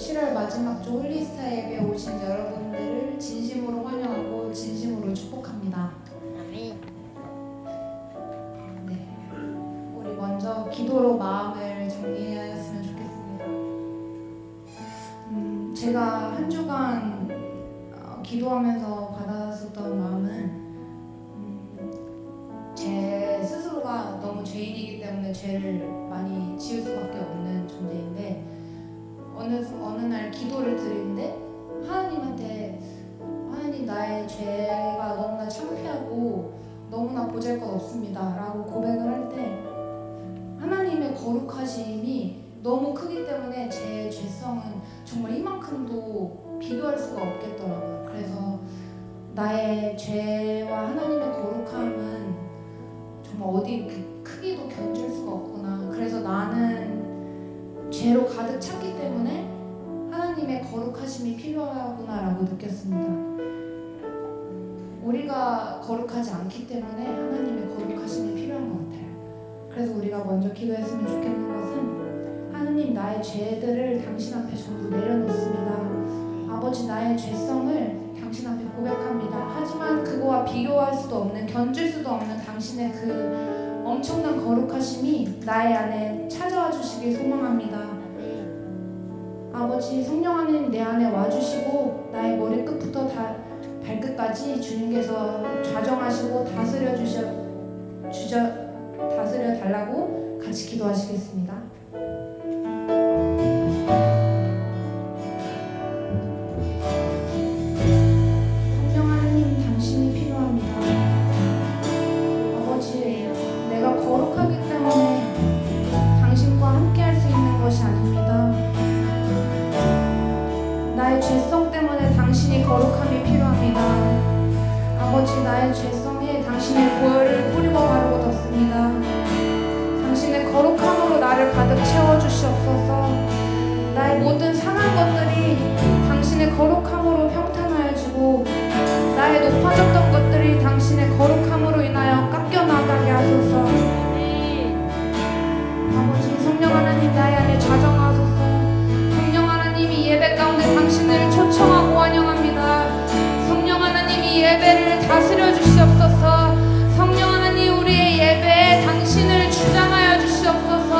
7월 마지막 주 홀리스타 예배에 오신 여러분들을 진심으로 환영하고 진심으로 축복합니다. 아멘. 네, 우리 먼저 기도로 마음을 정리했으면 좋겠습니다. 제가 한 주간 기도하면서 받았었던 마음은 제 스스로가 너무 죄인이기 때문에 죄를 많이 지을 수밖에 없는 존재인데 어느 날 기도를 드리는데 하나님한테 하나님 나의 죄가 너무나 창피하고 너무나 보잘것없습니다 라고 고백을 할 때 하나님의 거룩하심이 너무 크기 때문에 제 죄성은 정말 이만큼도 비교할 수가 없겠더라고요. 그래서 나의 죄와 하나님의 거룩함은 정말 어디 이렇게 크기도 견줄 수가 없구나. 그래서 나는 죄로 가득 찼기 때문에 하나님의 거룩하심이 필요하구나 라고 느꼈습니다. 우리가 거룩하지 않기 때문에 하나님의 거룩하심이 필요한 것 같아요. 그래서 우리가 먼저 기도했으면 좋겠는 것은 하나님 나의 죄들을 당신 앞에 전부 내려놓습니다. 아버지 나의 죄성을 당신 앞에 고백합니다. 하지만 그거와 비교할 수도 없는 견줄 수도 없는 당신의 그 엄청난 거룩하심이 나의 안에 찾아와 주시길 소망합니다. 아버지 성령 하나님 내 안에 와주시고 나의 머리끝부터 발끝까지 주님께서 좌정하시고 다스려 달라고 같이 기도하시겠습니다. 성령 하나님 당신이 필요합니다. 아버지 내가 거룩하기 때문에 당신과 함께 할 수 있는 것이 아닙니다. 나의 죄성 때문에 당신이 거룩함이 필요합니다. 아버지 나의 죄성에 당신의 보혈을 뿌리고 바르고 덮습니다. 당신의 거룩함으로 나를 가득 채워주시옵소서. 나의 모든 상한 것들이 당신의 거룩함으로 평탄하여지고 나의 높아졌던 것들이 당신의 거룩함으로 인하여 깎여나가게 하소서. 아버지 성령 하나님 나의 안에 좌정하소서. 성령 하나님이 예배 가운데 당신을 초청하고 환영합니다. 성령 하나님이 예배를 다스려 주시옵소서. 성령 하나님 우리의 예배에 당신을 주장하여 주시옵소서.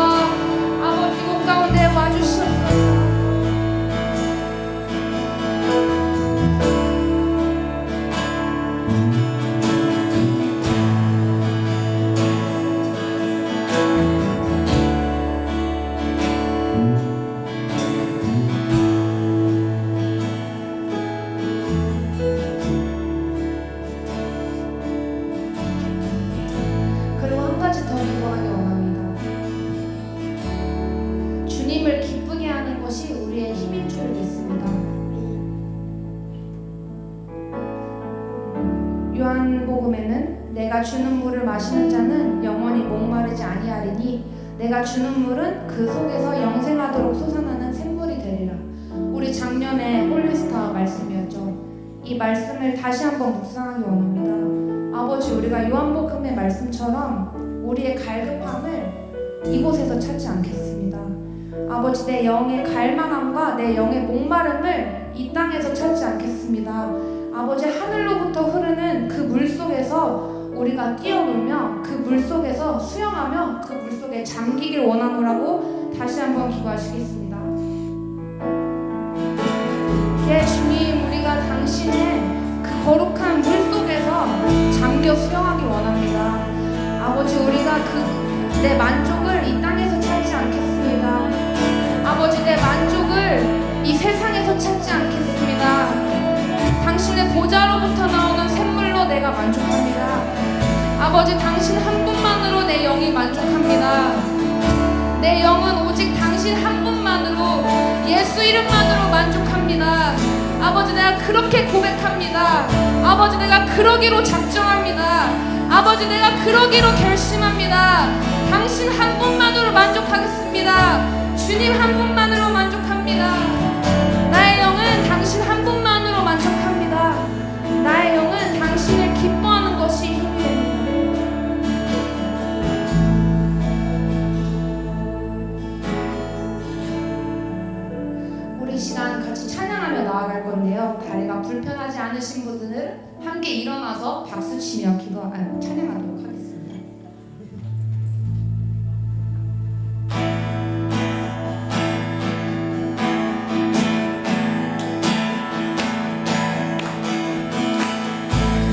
아버지 곳 가운데 와주시옵소서. 그리고 한 가지 더 기도하기 원합니다. 주님을 기쁘게 하는 것이 우리의 힘일 줄 믿습니다. 요한복음에는 내가 주는 물을 마시는 자는 영원히 목마르지 아니하리니 내가 주는 물은 그 속에서 영생하도록 솟아나는 샘물이 되리라. 우리 작년에 홀리스타 말씀이었죠. 이 말씀을 다시 한번 묵상하기 원합니다. 아버지 우리가 요한복음의 말씀처럼 우리의 갈급함을 이곳에서 찾지 않겠습니다. 아버지 내 영의 갈망함과 내 영의 목마름을 이 땅에서 찾지 않겠습니다. 아버지 하늘로부터 흐르는 그 물속에서 우리가 뛰어놀며 그 물속에서 수영하며 그 물속에 잠기길 원하노라고 다시 한번 기도하시겠습니다. 예 주님 우리가 당신의 그 거룩한 물속에서 잠겨 수영하기 원합니다. 아버지 우리가 내 만족을 이 땅에서 찾지 않겠습니다. 아버지 내 만족을 이 세상에서 찾지 않겠습니다. 당신의 보좌로부터 나오는 샘물로 내가 만족합니다. 아버지 당신 한 분만으로 내 영이 만족합니다. 내 영은 오직 당신 한 분만으로 예수 이름만으로 만족합니다. 아버지 내가 그렇게 고백합니다. 아버지 내가 그러기로 작정합니다. 아버지 내가 그러기로 결심합니다. 당신 한 분만으로 만족하겠습니다. 주님 한 분만으로 만족합니다. 나의 영은 당신 한 분만으로 만족합니다. 나의 영은 당신을 기뻐하는 것이 힘이 됩니다. 우리 시간 같이 찬양하며 나아갈 건데요. 다리가 불편하지 않으신 분들은 함께 일어나서 박수치며 찬양하도록 하겠습니다.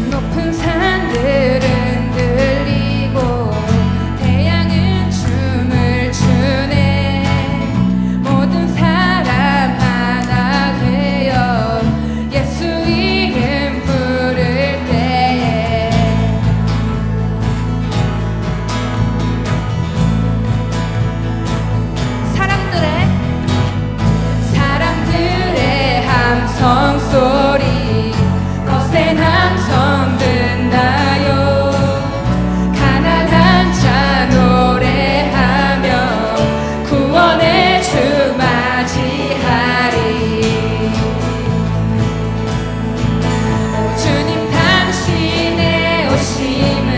높은 산들은 들리고 태양은 춤을 추네. 모든 사람 하나 되어 예수 이름 부를 때에 사람들의 함성 소리 거센 함성 듣나요? 가난한 자 노래하며 구원의 주 맞이하리. 오 주님 당신의 오심은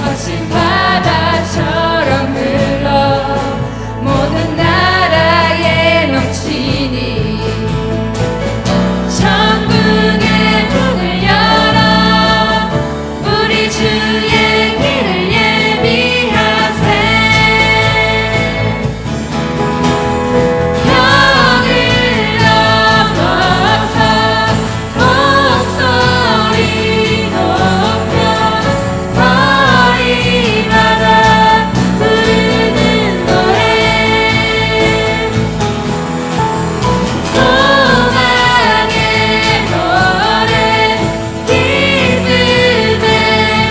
거친 바다처럼 흘러 모든 나라에 넘치니 천국의 문을 열어 우리 주의 길을 예비하세. 벽을 넘어서 목소리 높여 거리마다 부르는 노래 소망의 노래 기쁨의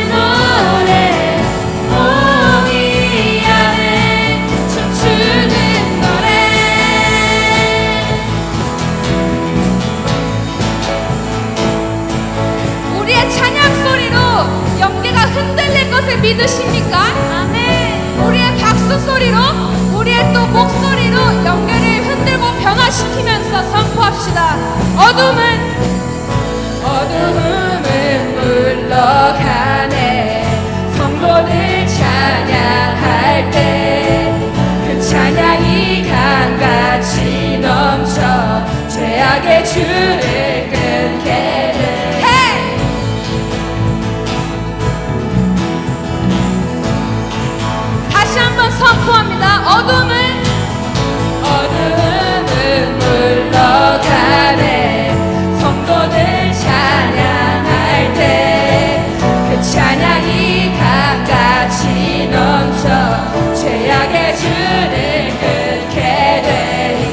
노래 공의 안에 춤추는 노래. 우리의 찬양 소리로 영계가 흔들릴 것을 믿으십니까? 아멘. 우리의 박수 소리로 우리의 또 목소리로 영계를 흔들고 변화시키면서 선포합시다. 어둠은 물러가네. 성도들 찬양할 때 그 찬양이 강같이 넘쳐 죄악의 줄을 끊게 돼. Hey! 다시 한번 선포합니다. 어둠은 물러가네. 성도들 찬양할 때 그 찬양이 강같이 넘쳐 죄악의 줄을 끊게 되리.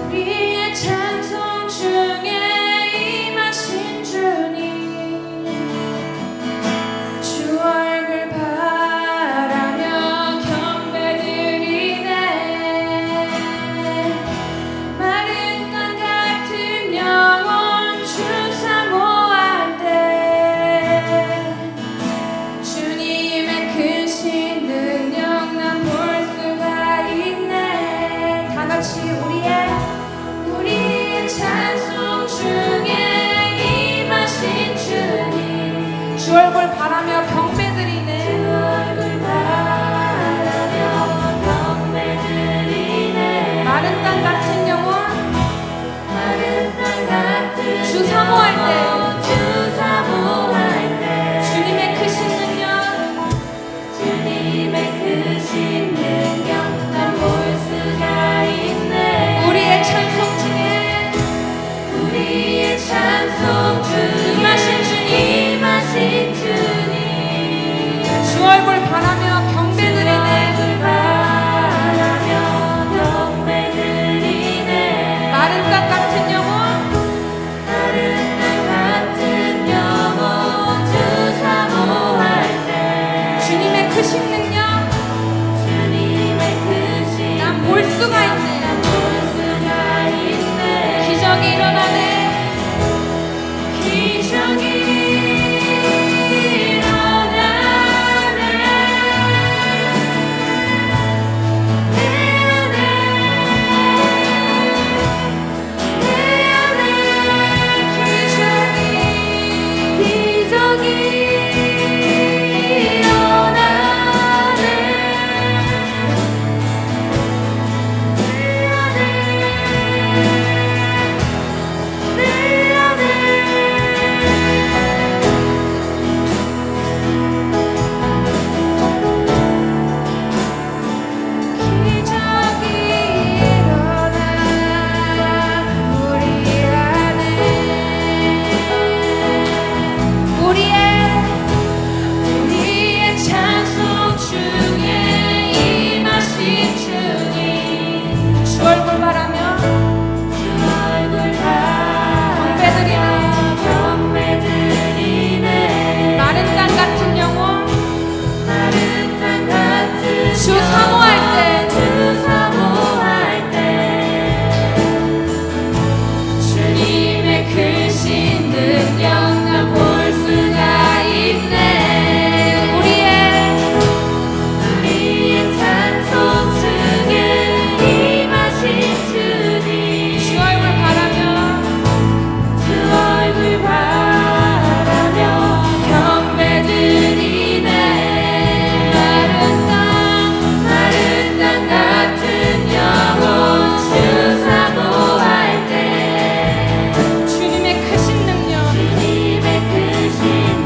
우리의 찬송 중에 임하신 주님, 주 얼굴 바라며 경배드리네. 마른 땅 같은 영혼 주 사모할 때 주님의 크신 능력 난 볼 수가 있네. 다 같이 우리의 찬송 중에 임하신 주님, 주 얼굴 바라며 경배드리네. 주 얼굴 바라며 경배드리네. 마른 땅 같은 영혼, 마른 땅 같은 주 사모할 때 주님의 크신 능력, 주님의 크신 능력 난 볼 수가 있네. 우리의 찬송 중에 임하신 주님, 주 얼굴 바라며 경배드리네. 마른 땅 같은 영혼, 주님의 크신 능력 난 볼 수가 있네. 기적이 일어나네. 기적이 일어나네. 내 안에 기적이 일어나네. 우리의 찬송 중에 임하신 주님, 주 얼굴 바라며 경배드리네. 마른 땅 같은 영혼, 주 사모할 때 주님의 크신 능력 난 볼 수가 있네. 우리의 찬송 중에 임하신 주님, 주 얼굴 바라며 경배드리네. 마른 땅 같은 영혼 주 사모할 때 주님의 크신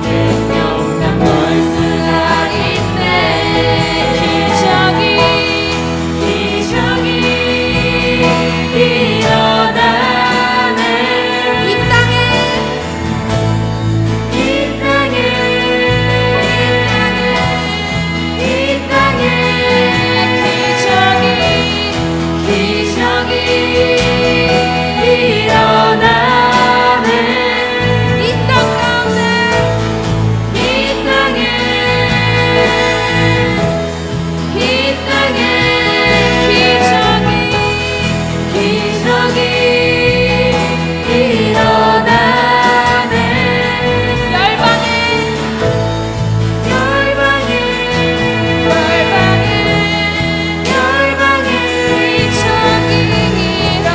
능력 난 볼 수가 있네. 기적이 일어나네. 이 땅에 기적이 일어나네. 이 땅 가운데 기적이 일어나네. 열방에 기적이 일어나네.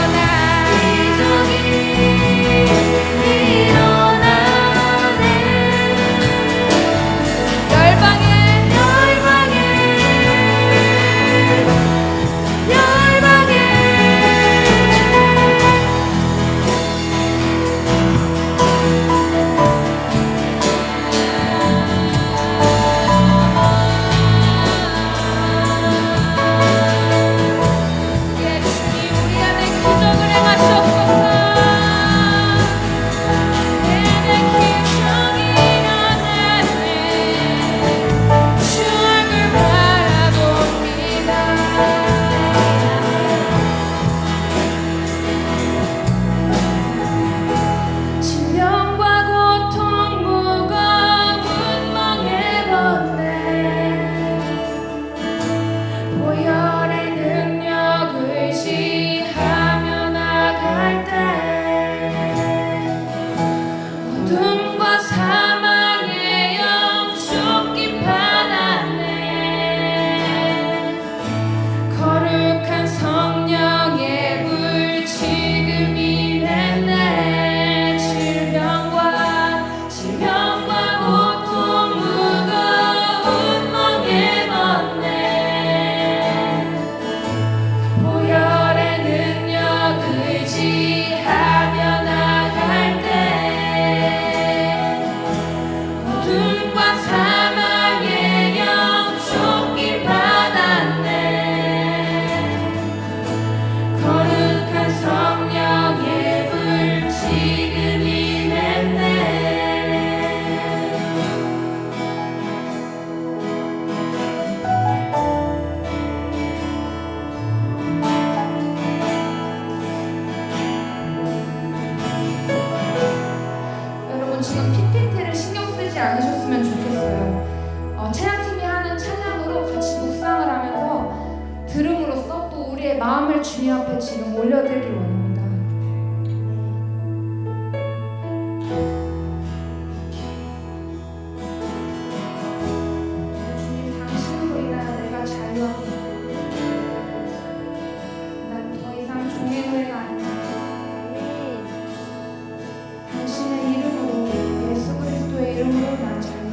마음을 주님 앞에 지금 올려드리기 원합니다. 주님, 당신으로 인하여 내가 자유하고 난 더 이상 종의 노예가 아니다. 당신의 이름으로, 예수 그리스도의 이름으로 난 자유합니다.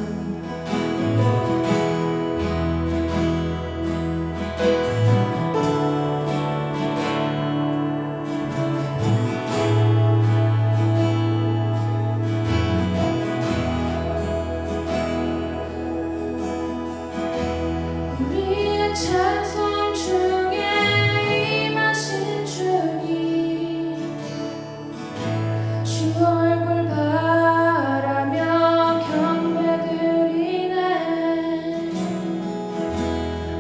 우리의 찬송 중에 임하신 주님, 주 얼굴 바라며 경배드리네.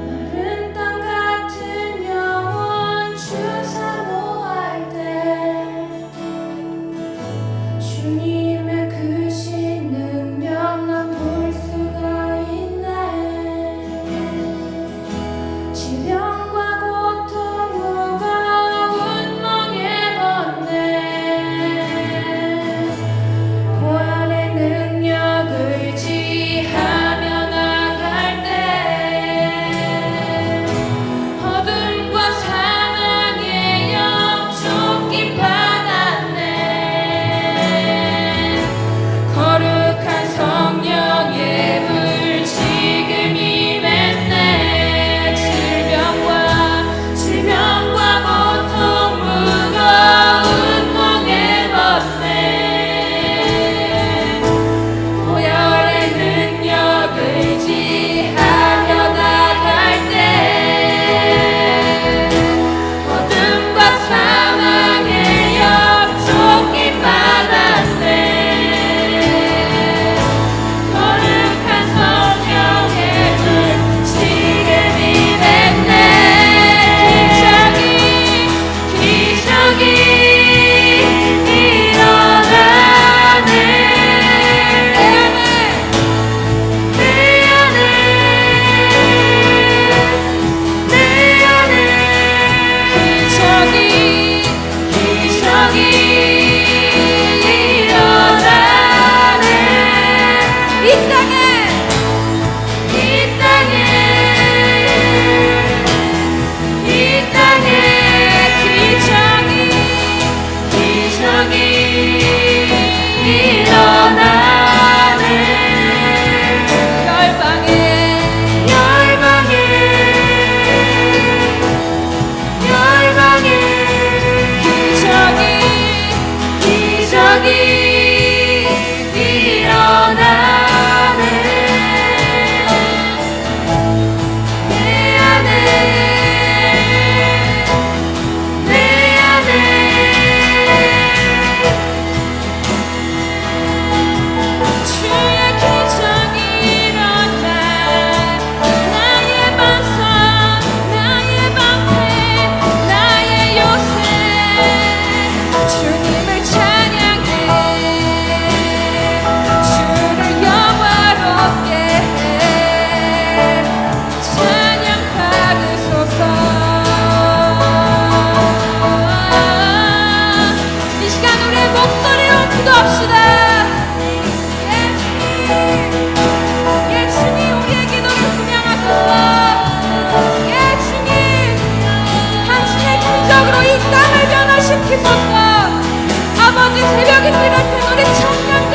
마른 땅 같은 영혼 주 사모할 때 주님의 크신 능력 난 볼 수가 있네. 질병과 고통 무거운 멍에 벗네. 보혈의 능력을 지하며 나갈 때 어둠과 사망의 영 쫓기 받았네. 거룩한 성령의 불 지금 임했네. 질병과 고통 무거운 멍에 벗네. 보혈의 능력을 지하며 나갈 때 어둠과 사망의 영 쫓기 받았네. 거룩한 성령의 불 지금 임했네. 기적이 일어나네. 내 안에 기적이 일어나네. 이 땅에 기적이 일어나네. 열방에 기적이 일어나네. 내 안에 주의 기적이 일어나. 나의 반석, 나의 방패, 나의 요새, 주님을 찬양해. 주를 영화롭게 해. 찬양 받으소서. 이 시간 우리의 목소리로 기도합시다. 예, 주님, 우리의 기도를 분양하소서. 예, 주님, 당신의 기적으로 이 땅을 변화시키소서. 아버지, 새벽이 비롯된 우리 청년들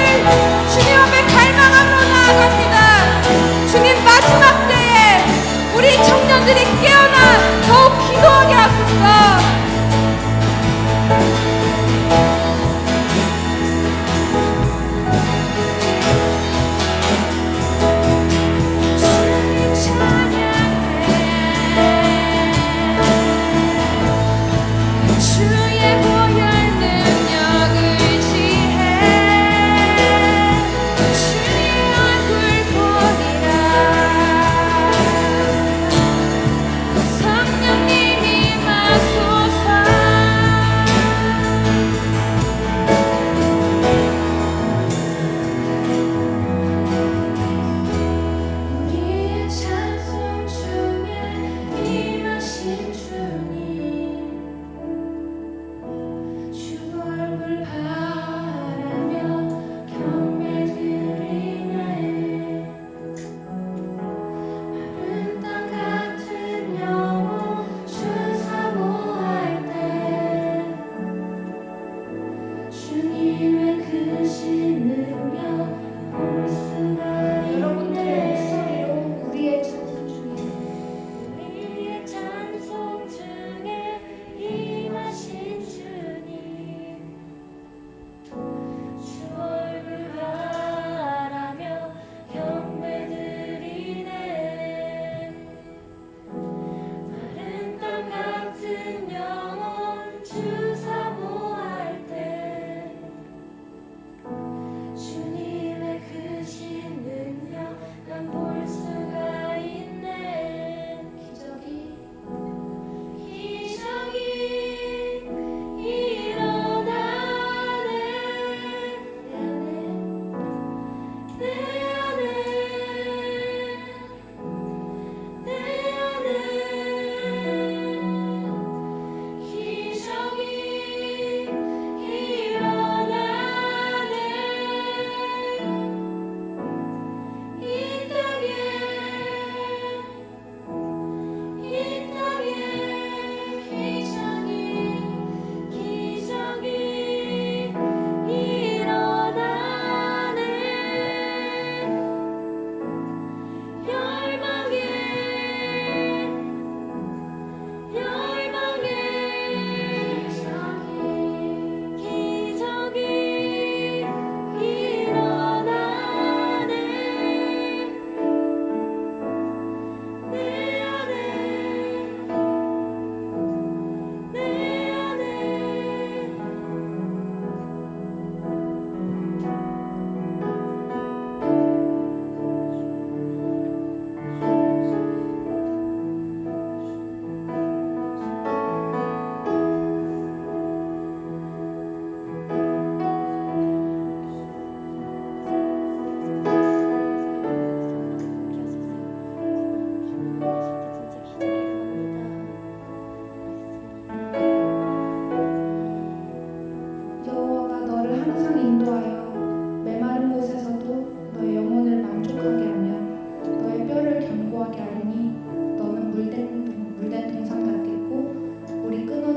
주님 앞에 갈망함으로 나아갑니다. 주님, 마지막 때에 우리 청년들이 깨어나 더욱 기도하게 하소서. 주님 찬양해. 주의 보혈 능력을 지해. 주님 얼굴 보리라. 성령님이 마소서. 우리의 찬송 중에 임하신 주님,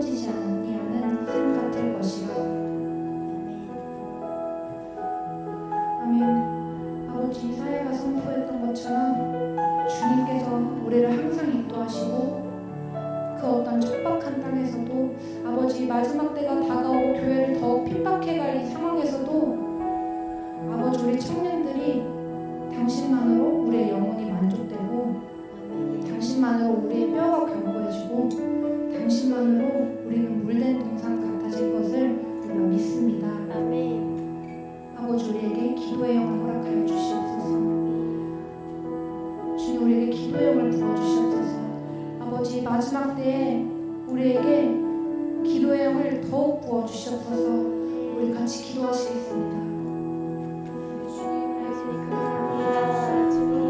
채워지지 아니하는 샘 같을 것이라. 아멘. 아버지, 사회가 선포했던 것처럼 주님께서 우리를 항상 인도하시고 그 어떤 척박한 땅에서도 아버지 마지막 때가 다가오고 교회를 더욱 핍박해갈 이 상황에서도 아버지 우리 청년들이 당신만으로 우리의 영혼이 만족되고 당신만으로 우리의 뼈가 견고해지고 당신만으로 우리는 물된 동산 같아질 것을 우리가 믿습니다. 아멘. 아버지 우리에게 기도의 영을 허락하여 주시옵소서. 주님 우리에게 기도의 영을 부어주시옵소서. 아버지 마지막 때에 우리에게 기도의 영을 더욱 부어주시옵소서. 우리 같이 기도하시겠습니다. 예수님 감사합니다. 주님.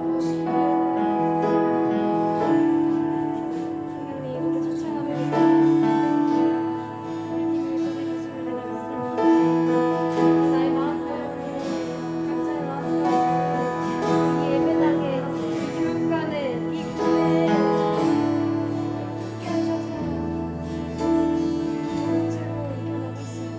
아버지 기도의 성령님 우리 쫓아갑니다. 나의 마음 각자의 마음 이 예배당에 교육가는 이 교회에 함께 하셔서 좋은 삶을 이겨나가시고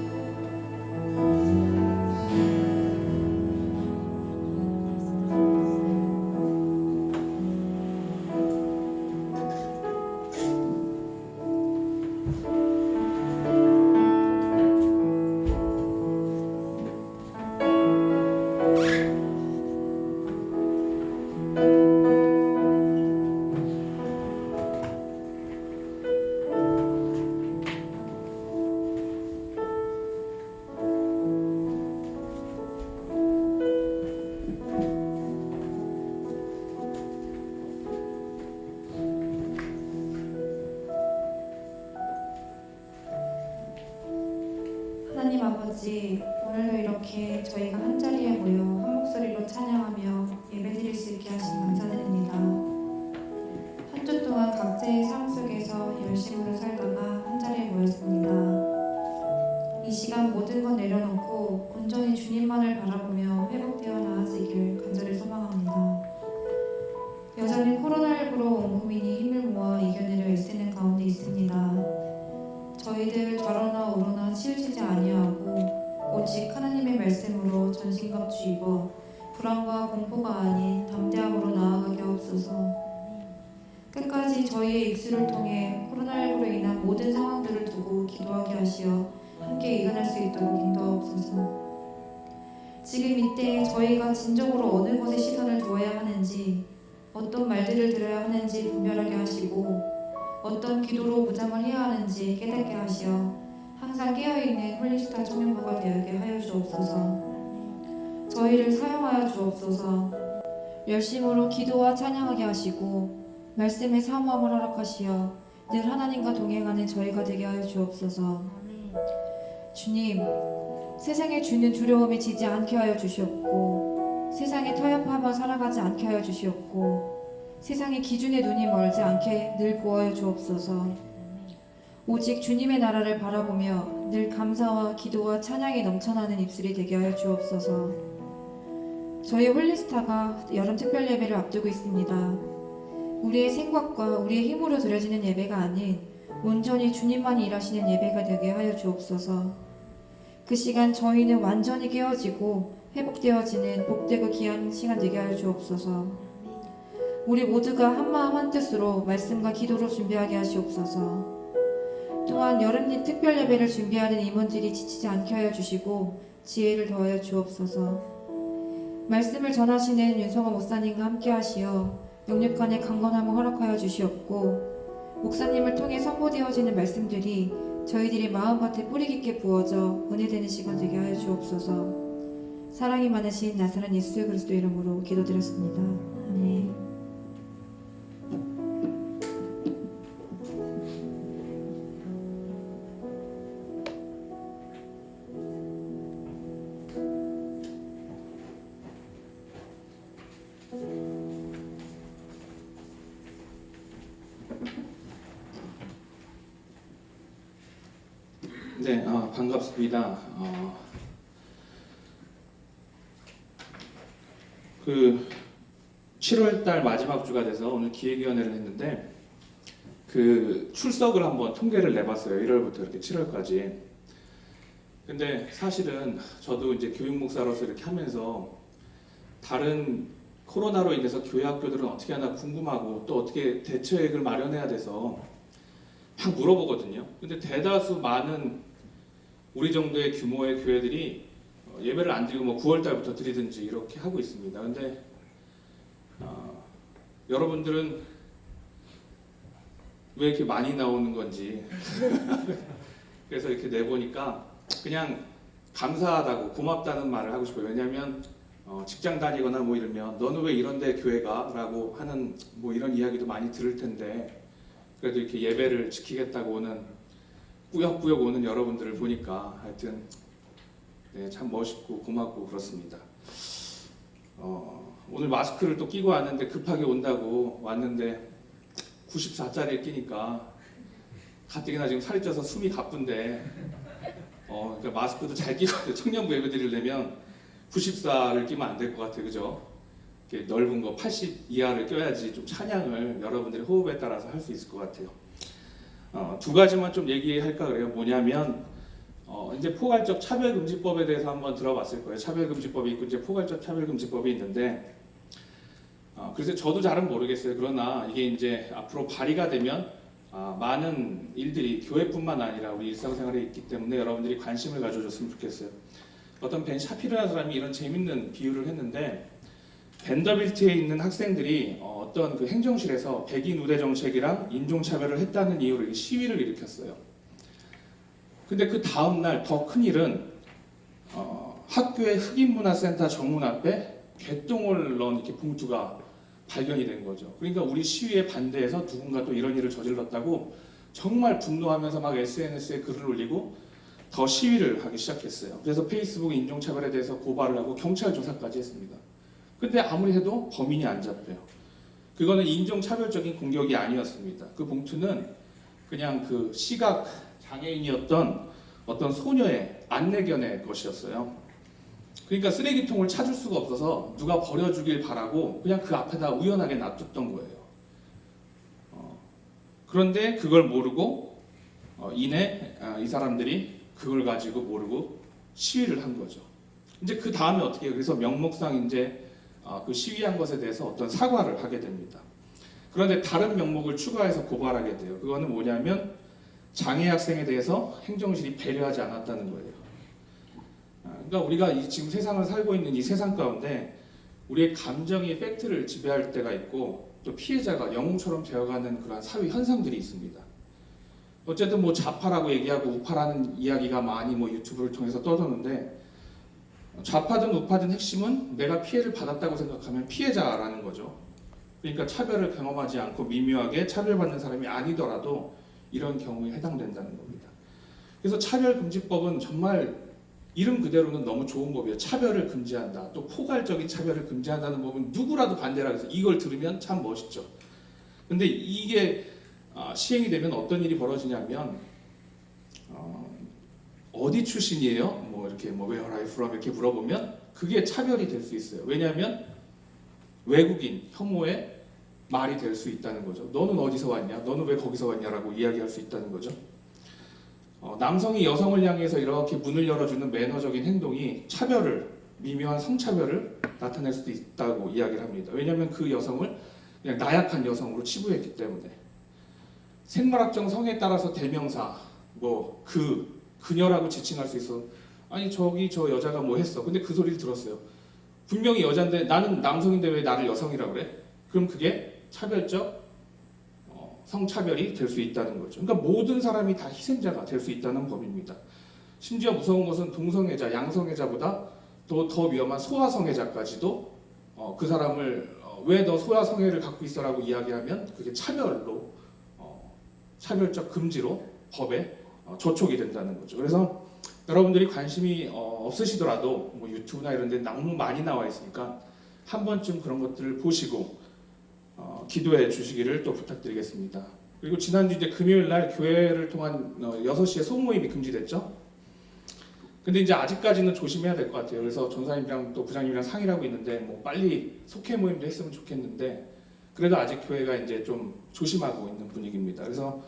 하나님 아버지, 오늘도 이렇게 저희가 한자리에 모여 한 목소리로 찬양하며 예배드릴 수 있게 하신 감사드립니다. 한 주 동안 각자의 삶 속에서 열심으로 살다가 한자리에 모였습니다. 이 시간 모든 것 내려놓고 온전히 주님만을 바라보며 회복되어 나아지길 간절히 소망합니다. 여전히 코로나19로 온 국민이 힘을 모아 이겨내려 애쓰는 가운데 있습니다. 저희들 좌로나 우로나 치우치지 아니하고 오직 하나님의 말씀으로 전신갑주 입어 불안과 공포가 아닌 담대함으로 나아가게 하옵소서. 끝까지 저희의 입술을 통해 코로나19로 인한 모든 상황들을 두고 기도하게 하시어 함께 이겨낼 수 있도록 인도하옵소서. 지금 이때 저희가 진정으로 어느 곳에 시선을 두어야 하는지, 어떤 말들을 들어야 하는지 분별하게 하시고 어떤 기도로 무장을 해야 하는지 깨닫게 하시어 항상 깨어있는 홀리스타 청년부가 되게 하여 주옵소서. 저희를 사용하여 주옵소서. 열심으로 기도와 찬양하게 하시고 말씀의 사모함을 허락하시어 늘 하나님과 동행하는 저희가 되게 하여 주옵소서. 주님, 세상에 주는 두려움이 지지 않게 하여 주시옵고 세상에 타협하며 살아가지 않게 하여 주시옵고 세상의 기준에 눈이 멀지 않게 늘 보호하여 주옵소서. 오직 주님의 나라를 바라보며 늘 감사와 기도와 찬양이 넘쳐나는 입술이 되게 하여 주옵소서. 저희 홀리스타가 여름 특별 예배를 앞두고 있습니다. 우리의 생각과 우리의 힘으로 드려지는 예배가 아닌 온전히 주님만이 일하시는 예배가 되게 하여 주옵소서. 그 시간 저희는 완전히 깨어지고 회복되어지는 복되고 귀한 시간 되게 하여 주옵소서. 우리 모두가 한마음 한뜻으로 말씀과 기도로 준비하게 하시옵소서. 또한 여름님 특별 예배를 준비하는 임원들이 지치지 않게 하여 주시고 지혜를 더하여 주옵소서. 말씀을 전하시는 윤성호 목사님과 함께 하시어 영육간의 강건함을 허락하여 주시옵고 목사님을 통해 선포되어지는 말씀들이 저희들의 마음밭에 뿌리 깊게 부어져 은혜되는 시간 되게 하여 주옵소서. 사랑이 많으신 나사렛 예수 그리스도 이름으로 기도드렸습니다. 아멘. 네, 반갑습니다. 그 7월달 마지막 주가 돼서 오늘 기획위원회를 했는데 그 출석을 한번 통계를 내봤어요. 1월부터 이렇게 7월까지. 근데 사실은 저도 이제 교육 목사로서 이렇게 하면서 다른 코로나로 인해서 교회 학교들은 어떻게 하나 궁금하고 또 어떻게 대처액을 마련해야 돼서 막 물어보거든요. 근데 대다수 많은 우리 정도의 규모의 교회들이 예배를 안 드리고 뭐 9월 달부터 드리든지 이렇게 하고 있습니다. 근데 여러분들은 왜 이렇게 많이 나오는 건지 그래서 이렇게 내보니까 그냥 감사하다고 고맙다는 말을 하고 싶어요. 왜냐하면 직장 다니거나 뭐 이러면 너는 왜 이런데 교회가? 라고 하는 뭐 이런 이야기도 많이 들을 텐데 그래도 이렇게 예배를 지키겠다고 오는 꾸역꾸역 오는 여러분들을 보니까 하여튼 네, 참 멋있고 고맙고 그렇습니다. 오늘 마스크를 또 끼고 왔는데 급하게 온다고 왔는데 94짜리를 끼니까 가뜩이나 지금 살이 쪄서 숨이 가쁜데 그러니까 마스크도 잘 끼고 청년부 예배 드리려면 94를 끼면 안 될 것 같아요. 그죠? 이렇게 넓은 거 80 이하를 껴야지 좀 찬양을 여러분들의 호흡에 따라서 할 수 있을 것 같아요. 두 가지만 좀 얘기할까 그래요. 뭐냐면 이제 포괄적 차별금지법에 대해서 한번 들어봤을 거예요. 차별금지법이 있고 이제 포괄적 차별금지법이 있는데 그래서 저도 잘은 모르겠어요. 그러나 이게 이제 앞으로 발의가 되면 많은 일들이 교회뿐만 아니라 우리 일상생활에 있기 때문에 여러분들이 관심을 가져줬으면 좋겠어요. 어떤 벤 샤피로라는 사람이 이런 재밌는 비유를 했는데 벤더빌트에 있는 학생들이 어떤 그 행정실에서 백인 우대 정책이랑 인종차별을 했다는 이유로 시위를 일으켰어요. 근데 그 다음날 더 큰 일은 학교의 흑인문화센터 정문 앞에 개똥을 넣은 이렇게 봉투가 발견이 된 거죠. 그러니까 우리 시위에 반대해서 누군가 또 이런 일을 저질렀다고 정말 분노하면서 막 SNS에 글을 올리고 더 시위를 하기 시작했어요. 그래서 페이스북 인종차별에 대해서 고발을 하고 경찰 조사까지 했습니다. 근데 아무리 해도 범인이 안 잡혀요. 그거는 인종차별적인 공격이 아니었습니다. 그 봉투는 그냥 그 시각 장애인이었던 어떤 소녀의 안내견의 것이었어요. 그러니까 쓰레기통을 찾을 수가 없어서 누가 버려주길 바라고 그냥 그 앞에다 우연하게 놔뒀던 거예요. 그런데 그걸 모르고 이내 이 사람들이 그걸 가지고 모르고 시위를 한 거죠. 이제 그 다음에 어떻게 해요? 그래서 명목상 이제 그 시위한 것에 대해서 어떤 사과를 하게 됩니다. 그런데 다른 명목을 추가해서 고발하게 돼요. 그거는 뭐냐면 장애 학생에 대해서 행정실이 배려하지 않았다는 거예요. 그러니까 우리가 지금 세상을 살고 있는 이 세상 가운데 우리의 감정이 팩트를 지배할 때가 있고 또 피해자가 영웅처럼 되어가는 그런 사회 현상들이 있습니다. 어쨌든 뭐 좌파라고 얘기하고 우파라는 이야기가 많이 뭐 유튜브를 통해서 떠도는데 좌파든 우파든 핵심은 내가 피해를 받았다고 생각하면 피해자라는 거죠. 그러니까 차별을 경험하지 않고 미묘하게 차별받는 사람이 아니더라도 이런 경우에 해당된다는 겁니다. 그래서 차별금지법은 정말 이름 그대로는 너무 좋은 법이에요. 차별을 금지한다. 또 포괄적인 차별을 금지한다는 법은 누구라도 반대라 해서 이걸 들으면 참 멋있죠. 근데 이게 시행이 되면 어떤 일이 벌어지냐면 어디 출신이에요? 뭐 이렇게 뭐 Where are you from? 이렇게 물어보면 그게 차별이 될 수 있어요. 왜냐하면 외국인 혐오의 말이 될 수 있다는 거죠. 너는 어디서 왔냐? 너는 왜 거기서 왔냐라고 이야기할 수 있다는 거죠. 남성이 여성을 향해서 이렇게 문을 열어주는 매너적인 행동이 차별을, 미묘한 성차별을 나타낼 수도 있다고 이야기를 합니다. 왜냐하면 그 여성을 그냥 나약한 여성으로 치부했기 때문에. 생물학적 성에 따라서 대명사, 뭐 그녀라고 지칭할 수 있어. 아니 저기 저 여자가 뭐 했어. 근데 그 소리를 들었어요. 분명히 여잔데 나는 남성인데 왜 나를 여성이라고 그래? 그럼 그게 차별적 성차별이 될 수 있다는 거죠. 그러니까 모든 사람이 다 희생자가 될 수 있다는 법입니다. 심지어 무서운 것은 동성애자, 양성애자보다 더 위험한 소아성애자까지도 그 사람을 왜 너 소아성애를 갖고 있어라고 이야기하면 그게 차별로 차별적 금지로 법에 저촉이 된다는 거죠. 그래서 여러분들이 관심이 없으시더라도 뭐 유튜브나 이런 데 너무 많이 나와 있으니까 한 번쯤 그런 것들을 보시고 기도해 주시기를 또 부탁드리겠습니다. 그리고 지난주 이제 금요일 날 교회를 통한 6시에 소모임이 금지됐죠. 근데 이제 아직까지는 조심해야 될 것 같아요. 그래서 전사님이랑 또 부장님이랑 상의를 하고 있는데 뭐 빨리 속회 모임도 했으면 좋겠는데 그래도 아직 교회가 이제 좀 조심하고 있는 분위기입니다. 그래서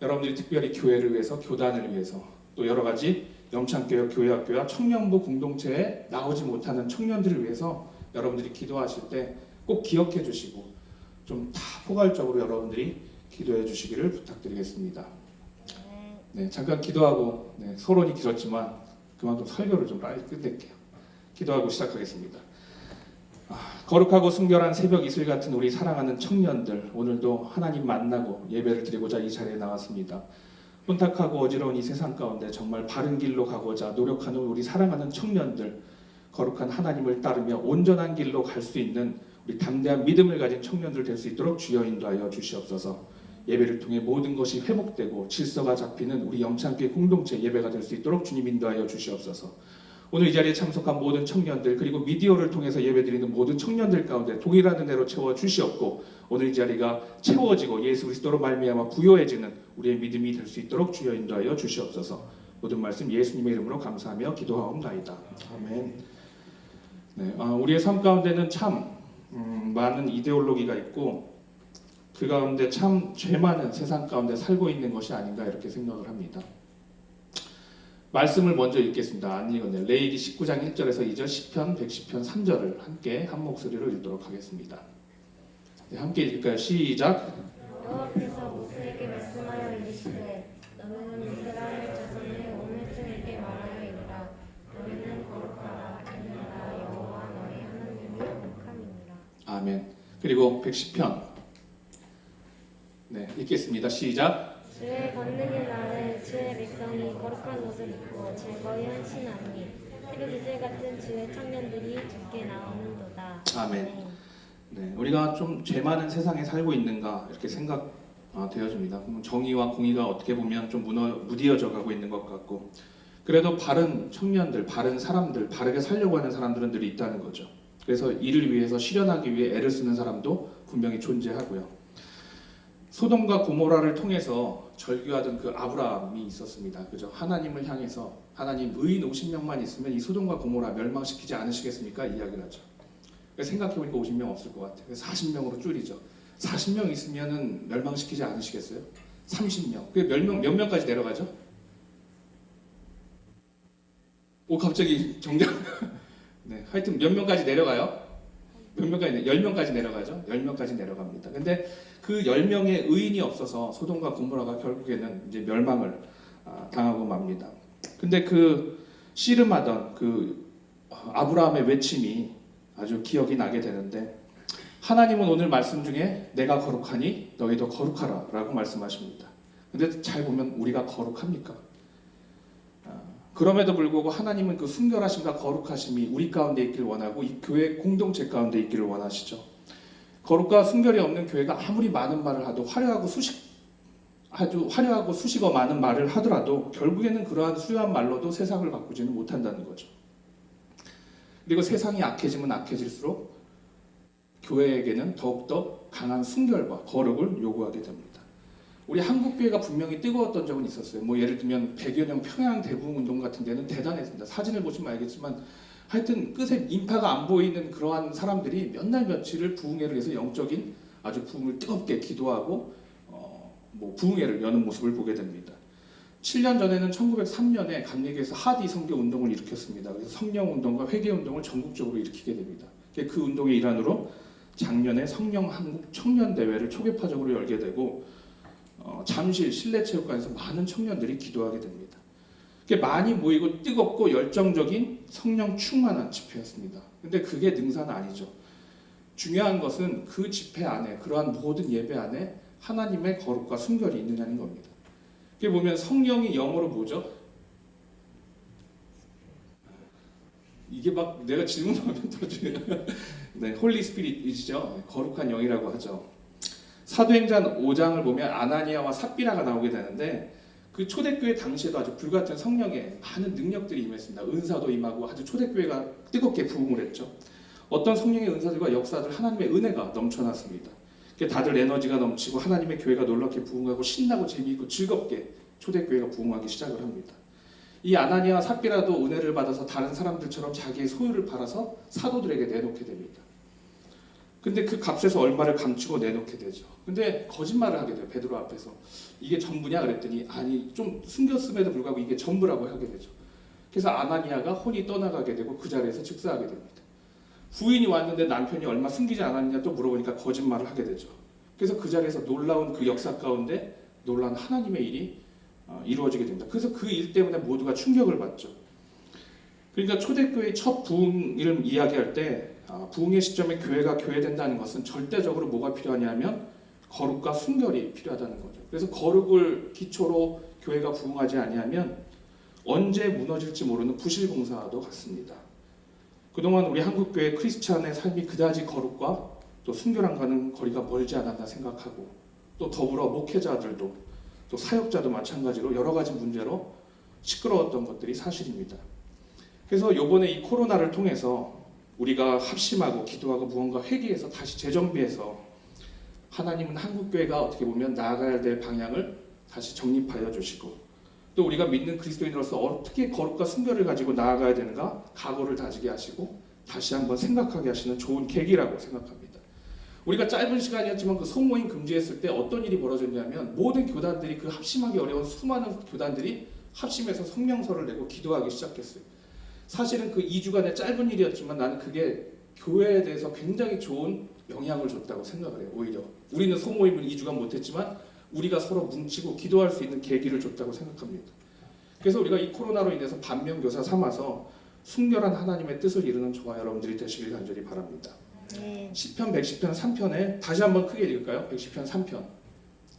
여러분들이 특별히 교회를 위해서, 교단을 위해서, 또 여러 가지 영창교회, 교회학교와 청년부 공동체에 나오지 못하는 청년들을 위해서 여러분들이 기도하실 때 꼭 기억해 주시고 좀 다 포괄적으로 여러분들이 기도해 주시기를 부탁드리겠습니다. 네, 잠깐 기도하고, 네, 서론이 길었지만 그만큼 설교를 좀 빨리 끝낼게요. 기도하고 시작하겠습니다. 거룩하고 순결한 새벽 이슬 같은 우리 사랑하는 청년들, 오늘도 하나님 만나고 예배를 드리고자 이 자리에 나왔습니다. 혼탁하고 어지러운 이 세상 가운데 정말 바른 길로 가고자 노력하는 우리 사랑하는 청년들, 거룩한 하나님을 따르며 온전한 길로 갈 수 있는 우리 담대한 믿음을 가진 청년들 될 수 있도록 주여 인도하여 주시옵소서. 예배를 통해 모든 것이 회복되고 질서가 잡히는 우리 영창교회 공동체 예배가 될 수 있도록 주님 인도하여 주시옵소서. 오늘 이 자리에 참석한 모든 청년들, 그리고 미디어를 통해서 예배드리는 모든 청년들 가운데 동일한 은혜로 채워 주시옵고, 오늘 이 자리가 채워지고 예수 그리스도로 말미암아 부요해지는 우리의 믿음이 될 수 있도록 주여 인도하여 주시옵소서. 모든 말씀 예수님의 이름으로 감사하며 기도하옵나이다. 아멘. 네, 우리의 삶 가운데는 참 많은 이데올로기가 있고 그 가운데 참 죄 많은 세상 가운데 살고 있는 것이 아닌가 이렇게 생각을 합니다. 말씀을 먼저 읽겠습니다. 안 읽었네요. 레위기 19장 1절에서 2절, 시편 110편 3절을 함께 한 목소리로 읽도록 하겠습니다. 네, 함께 읽을까요? 시작. 여호와께서 모세에게 말씀하여 이르시되 너는 이스라엘 자손의 오늘쯤에게 말하여 이르라. 너희는 거룩하라. 이는 나 여호와 너희 하나님이 거룩함이니라. 아멘. 그리고 110편 네, 읽겠습니다. 시작. 주의 권능의 날에 주의 백성이 거룩한 옷을 입고 즐거이 헌신하니 새벽 이슬 같은 주의 청년들이 주께 나오는도다. 아멘. 네, 우리가 좀 죄 많은 세상에 살고 있는가 이렇게 생각 되어집니다. 정의와 공의가 어떻게 보면 좀 무디어져 가고 있는 것 같고, 그래도 바른 청년들, 바른 사람들, 바르게 살려고 하는 사람들은 늘 있다는 거죠. 그래서 이를 위해서 실현하기 위해 애를 쓰는 사람도 분명히 존재하고요. 소돔과 고모라를 통해서 절규하던 그 아브라함이 있었습니다. 그죠? 하나님을 향해서 하나님 의인 50명만 있으면 이 소돔과 고모라 멸망시키지 않으시겠습니까? 이야기를 하죠. 생각해보니까 50명 없을 것 같아요. 40명으로 줄이죠. 40명 있으면은 멸망시키지 않으시겠어요? 30명. 그게 몇 명까지 내려가죠? 오, 갑자기 정답. 네, 하여튼 몇 명까지 내려가요? 몇 명까지 10명까지 내려가죠. 10명까지 내려갑니다. 근데 그 10명의 의인이 없어서 소돔과 고모라가 결국에는 이제 멸망을 당하고 맙니다. 근데 그 씨름하던 그 아브라함의 외침이 아주 기억이 나게 되는데, 하나님은 오늘 말씀 중에 내가 거룩하니 너희도 거룩하라 라고 말씀하십니다. 근데 잘 보면 우리가 거룩합니까? 그럼에도 불구하고 하나님은 그 순결하심과 거룩하심이 우리 가운데 있기를 원하고 이 교회 공동체 가운데 있기를 원하시죠. 거룩과 순결이 없는 교회가 아무리 많은 말을 하도 아주 화려하고 수식어 많은 말을 하더라도 결국에는 그러한 수려한 말로도 세상을 바꾸지는 못한다는 거죠. 그리고 세상이 악해지면 악해질수록 교회에게는 더욱더 강한 순결과 거룩을 요구하게 됩니다. 우리 한국교회가 분명히 뜨거웠던 적은 있었어요. 뭐 예를 들면 100여 년 평양 대부흥운동 같은 데는 대단했습니다. 사진을 보시면 알겠지만 하여튼 끝에 인파가 안 보이는 그러한 사람들이 몇 날 며칠을 부흥회를 해서 영적인 아주 부흥을 뜨겁게 기도하고 뭐 부흥회를 여는 모습을 보게 됩니다. 7년 전에는 1903년에 감리교에서 하디 성교 운동을 일으켰습니다. 그래서 성령 운동과 회개 운동을 전국적으로 일으키게 됩니다. 그 운동의 일환으로 작년에 성령 한국 청년 대회를 초계파적으로 열게 되고 잠실 실내체육관에서 많은 청년들이 기도하게 됩니다. 많이 모이고 뜨겁고 열정적인 성령 충만한 집회였습니다. 근데 그게 능사는 아니죠. 중요한 것은 그 집회 안에, 그러한 모든 예배 안에 하나님의 거룩과 순결이 있느냐는 겁니다. 이게 보면 성령이 영어로 뭐죠? 이게 막 내가 질문하면 터지네. 네, 홀리 스피릿이죠. 거룩한 영이라고 하죠. 사도행전 5장을 보면 아나니아와 삽비라가 나오게 되는데, 그 초대교회 당시에도 아주 불같은 성령의 많은 능력들이 임했습니다. 은사도 임하고 아주 초대교회가 뜨겁게 부흥을 했죠. 어떤 성령의 은사들과 역사들, 하나님의 은혜가 넘쳐났습니다. 다들 에너지가 넘치고 하나님의 교회가 놀랍게 부흥하고 신나고 재미있고 즐겁게 초대교회가 부흥하기 시작을 합니다. 이 아나니아와 삽비라도 은혜를 받아서 다른 사람들처럼 자기의 소유를 팔아서 사도들에게 내놓게 됩니다. 근데 그 값에서 얼마를 감추고 내놓게 되죠. 근데 거짓말을 하게 돼요. 베드로 앞에서. 이게 전부냐 그랬더니 아니 좀 숨겼음에도 불구하고 이게 전부라고 하게 되죠. 그래서 아나니아가 혼이 떠나가게 되고 그 자리에서 즉사하게 됩니다. 부인이 왔는데 남편이 얼마 숨기지 않았느냐 또 물어보니까 거짓말을 하게 되죠. 그래서 그 자리에서 놀라운 그 역사 가운데 놀라운 하나님의 일이 이루어지게 됩니다. 그래서 그 일 때문에 모두가 충격을 받죠. 그러니까 초대교회의 첫 부흥을 이야기할 때 부흥의 시점에 교회가 교회된다는 것은 절대적으로 뭐가 필요하냐면 거룩과 순결이 필요하다는 거죠. 그래서 거룩을 기초로 교회가 부흥하지 아니하면 언제 무너질지 모르는 부실공사도 같습니다. 그동안 우리 한국교회 크리스찬의 삶이 그다지 거룩과 또 순결함과는 거리가 멀지 않았나 생각하고 또 더불어 목회자들도 또 사역자도 마찬가지로 여러 가지 문제로 시끄러웠던 것들이 사실입니다. 그래서 이번에 이 코로나를 통해서 우리가 합심하고 기도하고 무언가 회개해서 다시 재정비해서 하나님은 한국교회가 어떻게 보면 나아가야 될 방향을 다시 정립하여 주시고 또 우리가 믿는 그리스도인으로서 어떻게 거룩과 순결을 가지고 나아가야 되는가 각오를 다지게 하시고 다시 한번 생각하게 하시는 좋은 계기라고 생각합니다. 우리가 짧은 시간이었지만 그 소모임 금지했을 때 어떤 일이 벌어졌냐면 모든 교단들이 그 합심하기 어려운 수많은 교단들이 합심해서 성명서를 내고 기도하기 시작했어요. 사실은 그 2주간의 짧은 일이었지만 나는 그게 교회에 대해서 굉장히 좋은 영향을 줬다고 생각을 해요. 오히려 우리는 소모임을 2주간 못했지만 우리가 서로 뭉치고 기도할 수 있는 계기를 줬다고 생각합니다. 그래서 우리가 이 코로나로 인해서 반면교사 삼아서 순결한 하나님의 뜻을 이루는 저와 여러분들이 되시길 간절히 바랍니다. 시편 110편 3편에 다시 한번 크게 읽을까요? 110편 3편.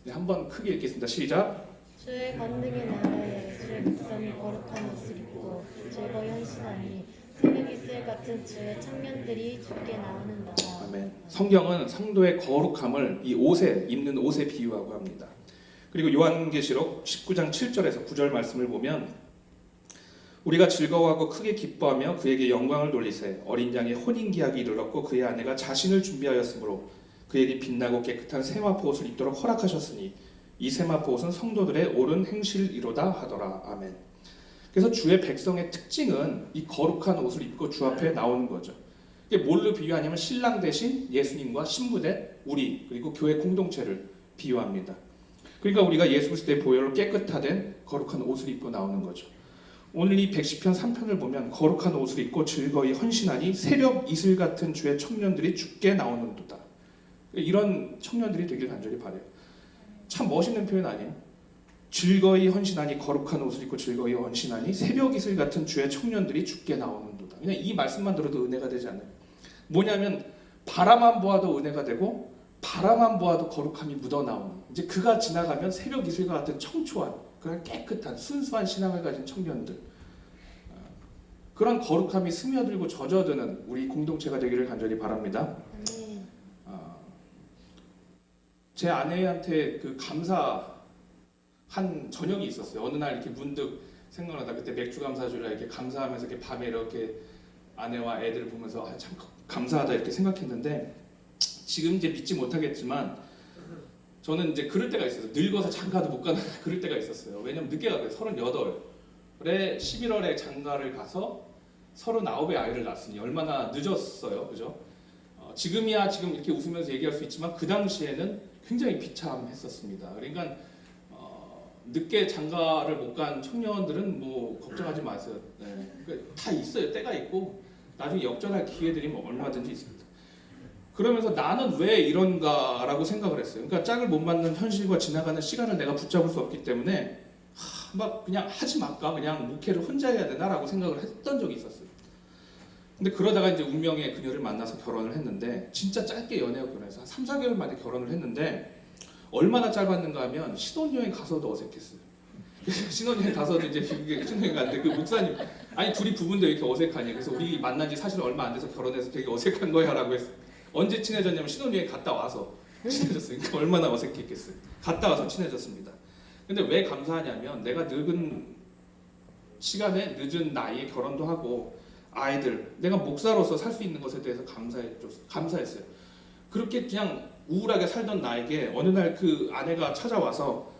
네, 한번 크게 읽겠습니다. 시작. 주의 권능의 나라에 주의 백성이 거룩한 옷을 입고 즐거이 헌신하니 새벽 이슬 같은 주의 청년들이 주께 나오는도다. 아멘. 성경은 성도의 거룩함을 이 옷에 입는 옷에 비유하고 합니다. 그리고 요한계시록 19장 7절에서 9절 말씀을 보면 우리가 즐거워하고 크게 기뻐하며 그에게 영광을 돌리세 어린 양의 혼인기약이 이르렀고 그의 아내가 자신을 준비하였으므로 그에게 빛나고 깨끗한 세마포 옷을 입도록 허락하셨으니 이 세마포 옷은 성도들의 옳은 행실이로다 하더라. 아멘. 그래서 주의 백성의 특징은 이 거룩한 옷을 입고 주 앞에 나오는 거죠. 이게 뭘로 비유하냐면 신랑 대신 예수님과 신부된 우리 그리고 교회 공동체를 비유합니다. 그러니까 우리가 예수 그리스도의 보혈로 깨끗하된 거룩한 옷을 입고 나오는 거죠. 오늘 이 110편 3편을 보면 거룩한 옷을 입고 즐거이 헌신하니 새벽 이슬 같은 주의 청년들이 주께 나오는도다. 이런 청년들이 되길 간절히 바라요. 참 멋있는 표현 아니에요? 즐거이 헌신하니 거룩한 옷을 입고 즐거이 헌신하니 새벽 이슬 같은 주의 청년들이 주께 나오는도다. 그냥 이 말씀만 들어도 은혜가 되지 않아요? 뭐냐면 바라만 보아도 은혜가 되고 바라만 보아도 거룩함이 묻어나오는 이제 그가 지나가면 새벽 이슬과 같은 청초한 그런 깨끗한 순수한 신앙을 가진 청년들 그런 거룩함이 스며들고 젖어드는 우리 공동체가 되기를 간절히 바랍니다. 제 아내한테 그 감사한 저녁이 있었어요. 어느 날 이렇게 문득 생각나다 그때 맥주 감사주라 이렇게 감사하면서 이렇게 밤에 이렇게 아내와 애들을 보면서 참 감사하다 이렇게 생각했는데 지금 이제 믿지 못하겠지만 저는 이제 그럴 때가 있어요. 늙어서 장가도 못 가는 그럴 때가 있었어요. 왜냐면 늦게 가요. 38에 11월에 장가를 가서 39에 아이를 낳았으니 얼마나 늦었어요. 그죠? 지금이야 지금 이렇게 웃으면서 얘기할 수 있지만 그 당시에는 굉장히 비참했었습니다. 그러니까 늦게 장가를 못 간 청년들은 뭐 걱정하지 마세요. 네. 그러니까 다 있어요. 때가 있고 나중에 역전할 기회들이 뭐 얼마든지 있습니다. 그러면서 나는 왜 이런가라고 생각을 했어요. 그러니까 짝을 못 맞는 현실과 지나가는 시간을 내가 붙잡을 수 없기 때문에 막 그냥 하지 말까 그냥 목회를 혼자 해야 되나라고 생각을 했던 적이 있었어요. 근데 그러다가 이제 운명의 그녀를 만나서 결혼을 했는데 진짜 짧게 연애하고 결혼해서 한 3, 4개월 만에 결혼을 했는데 얼마나 짧았는가 하면 신혼여행 가서도 어색했어요. 신혼여행 가서도 이제 미국에 신혼여행 갔는데 그 목사님 아니 둘이 부부인데 왜 이렇게 어색하니? 그래서 우리 만난 지 사실 얼마 안 돼서 결혼해서 되게 어색한 거야 라고 했어요. 언제 친해졌냐면 신혼여행 갔다 와서 친해졌어요. 그러니까 얼마나 어색했겠어요. 갔다 와서 친해졌습니다. 근데 왜 감사하냐면 내가 늙은 시간에 늦은 나이에 결혼도 하고 아이들 내가 목사로서 살 수 있는 것에 대해서 감사했어요. 그렇게 그냥 우울하게 살던 나에게 어느 날 그 아내가 찾아와서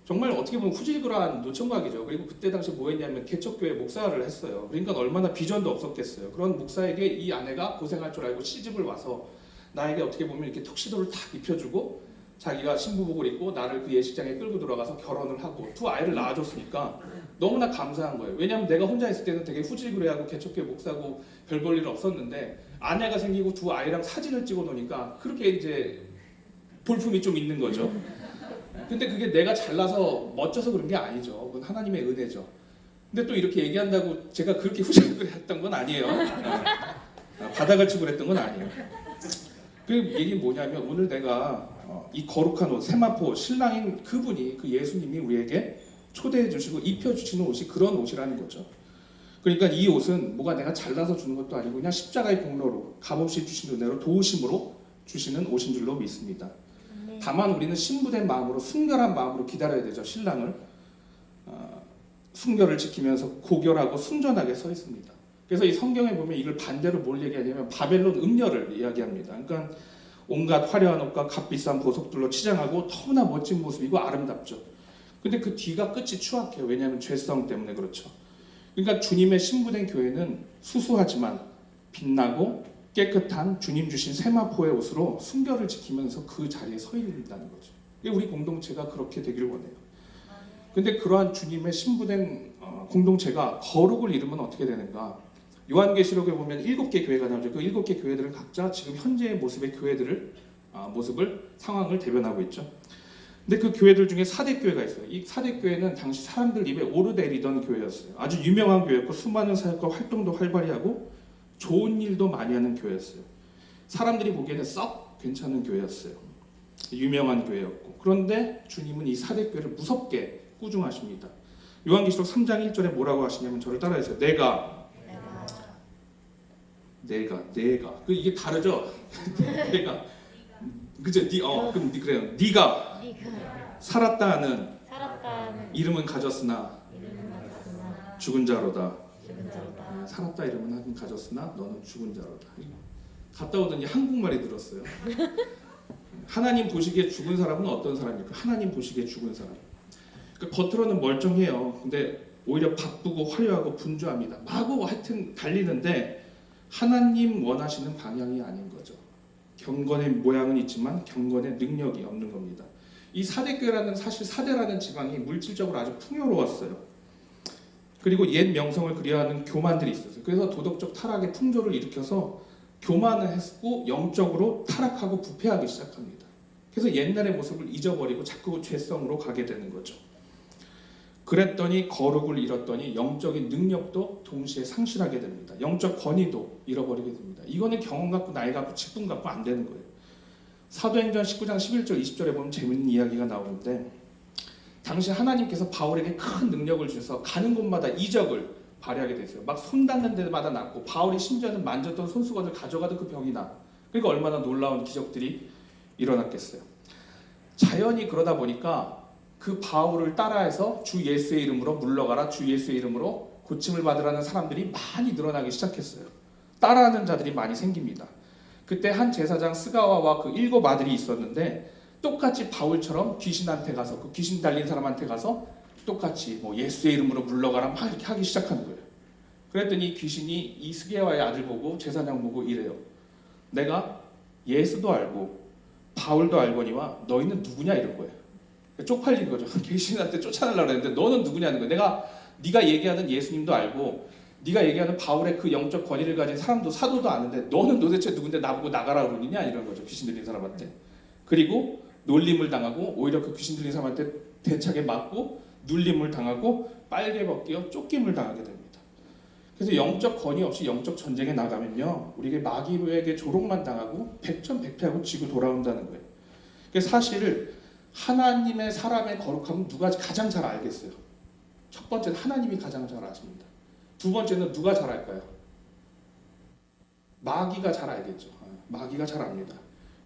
정말 어떻게 보면 후질그라한 노총각이죠. 그리고 그때 당시 뭐 했냐면 개척교회 목사를 했어요. 그러니까 얼마나 비전도 없었겠어요. 그런 목사에게 이 아내가 고생할 줄 알고 시집을 와서 나에게 어떻게 보면 이렇게 턱시도를 탁 입혀주고 자기가 신부복을 입고 나를 그 예식장에 끌고 들어가서 결혼을 하고 두 아이를 낳아줬으니까 너무나 감사한 거예요. 왜냐하면 내가 혼자 있을 때는 되게 후질그레하고 개척교회 목사고 별 볼 일 없었는데 아내가 생기고 두 아이랑 사진을 찍어 놓으니까 그렇게 이제 볼품이 좀 있는 거죠. 근데 그게 내가 잘나서 멋져서 그런 게 아니죠. 그건 하나님의 은혜죠. 근데 또 이렇게 얘기한다고 제가 그렇게 후질그레했던 건 아니에요. 바닥을 치고 그랬던 건 아니에요. 그 얘기는 뭐냐면 오늘 내가 이 거룩한 옷, 세마포 신랑인 그분이 그 예수님이 우리에게 초대해 주시고 입혀 주시는 옷이 그런 옷이라는 거죠. 그러니까 이 옷은 뭐가 내가 잘나서 주는 것도 아니고 그냥 십자가의 공로로 값없이 주신 은혜로 도우심으로 주시는 옷인 줄로 믿습니다. 다만 우리는 신부된 마음으로 순결한 마음으로 기다려야 되죠. 신랑을 순결을 지키면서 고결하고 순전하게 서 있습니다. 그래서 이 성경에 보면 이걸 반대로 뭘 얘기하냐면 바벨론 음녀를 이야기합니다. 그러니까 온갖 화려한 옷과 값비싼 보석들로 치장하고 너무나 멋진 모습이고 아름답죠. 근데 그 뒤가 끝이 추악해요. 왜냐하면 죄성 때문에 그렇죠. 그러니까 주님의 신부된 교회는 수수하지만 빛나고 깨끗한 주님 주신 세마포의 옷으로 순결을 지키면서 그 자리에 서 있는다는 거죠. 우리 공동체가 그렇게 되길 원해요. 근데 그러한 주님의 신부된 공동체가 거룩을 이루면 어떻게 되는가? 요한계시록에 보면 7개 교회가 나오죠. 그 7개 교회들은 각자 지금 현재의 모습의 교회들을 상황을 대변하고 있죠. 근데 그 교회들 중에 사대 교회가 있어요. 이 사대 교회는 당시 사람들 입에 오르내리던 교회였어요. 아주 유명한 교회였고 수많은 사역과 활동도 활발히 하고 좋은 일도 많이 하는 교회였어요. 사람들이 보기에는 썩 괜찮은 교회였어요. 유명한 교회였고. 그런데 주님은 이 사대 교회를 무섭게 꾸중하십니다. 요한계시록 3장 1절에 뭐라고 하시냐면 저를 따라해주세요. 내가 이게 다르죠? 내가 그죠? 그럼 그래요. 네가 살았다 하는 이름은 가졌으나 죽은 자로다. 살았다 이름은 하긴 가졌으나 너는 죽은 자로다. 갔다 오더니 한국말이 들었어요. 하나님 보시기에 죽은 사람은 어떤 사람입니까? 하나님 보시기에 죽은 사람. 그러니까 겉으로는 멀쩡해요. 근데 오히려 바쁘고 화려하고 분주합니다. 마구 하여튼 달리는데 하나님 원하시는 방향이 아닌 거죠. 경건의 모양은 있지만 경건의 능력이 없는 겁니다. 이 사대교회라는 사실 사대라는 지방이 물질적으로 아주 풍요로웠어요. 그리고 옛 명성을 그리워하는 교만들이 있었어요. 그래서 도덕적 타락의 풍조를 일으켜서 교만을 했고 영적으로 타락하고 부패하기 시작합니다. 그래서 옛날의 모습을 잊어버리고 자꾸 죄성으로 가게 되는 거죠. 그랬더니 거룩을 잃었더니 영적인 능력도 동시에 상실하게 됩니다. 영적 권위도 잃어버리게 됩니다. 이거는 경험 갖고 나이 갖고 직분 갖고 안 되는 거예요. 사도행전 19장 11절 20절에 보면 재밌는 이야기가 나오는데 당시 하나님께서 바울에게 큰 능력을 주셔서 가는 곳마다 이적을 발휘하게 됐어요. 막 손 닿는 데마다 낫고 바울이 심지어는 만졌던 손수건을 가져가도 그 병이 나. 그러니까 얼마나 놀라운 기적들이 일어났겠어요. 자연히 그러다 보니까 그 바울을 따라해서 주 예수의 이름으로 물러가라, 주 예수의 이름으로 고침을 받으라는 사람들이 많이 늘어나기 시작했어요. 따라하는 자들이 많이 생깁니다. 그때 한 제사장 스가와와 그 7 아들이 있었는데 똑같이 바울처럼 귀신한테 가서 그 귀신 달린 사람한테 가서 똑같이 뭐 예수의 이름으로 물러가라 막 이렇게 하기 시작하는 거예요. 그랬더니 귀신이 이 스게와의 아들 보고 제사장 보고 이래요. 내가 예수도 알고 바울도 알거니와 너희는 누구냐 이런 거예요. 쪽팔린 거죠. 귀신한테 쫓아내려고 했는데 너는 누구냐는 거예요. 네가 얘기하는 예수님도 알고 네가 얘기하는 바울의 그 영적 권위를 가진 사람도 사도도 아는데 너는 도대체 누군데 나보고 나가라 그러느냐 이런 거죠. 귀신 들린 사람한테. 그리고 놀림을 당하고 오히려 그 귀신 들린 사람한테 대차게 맞고 눌림을 당하고 빨개 벗겨 쫓김을 당하게 됩니다. 그래서 영적 권위 없이 영적 전쟁에 나가면요 우리에게 마귀에게 조롱만 당하고 백전백패하고 지고 돌아온다는 거예요. 그래서 사실 하나님의 사람의 거룩함은 누가 가장 잘 알겠어요? 첫 번째는 하나님이 가장 잘 아십니다. 두 번째는 누가 잘 알까요? 마귀가 잘 알겠죠. 마귀가 잘 압니다.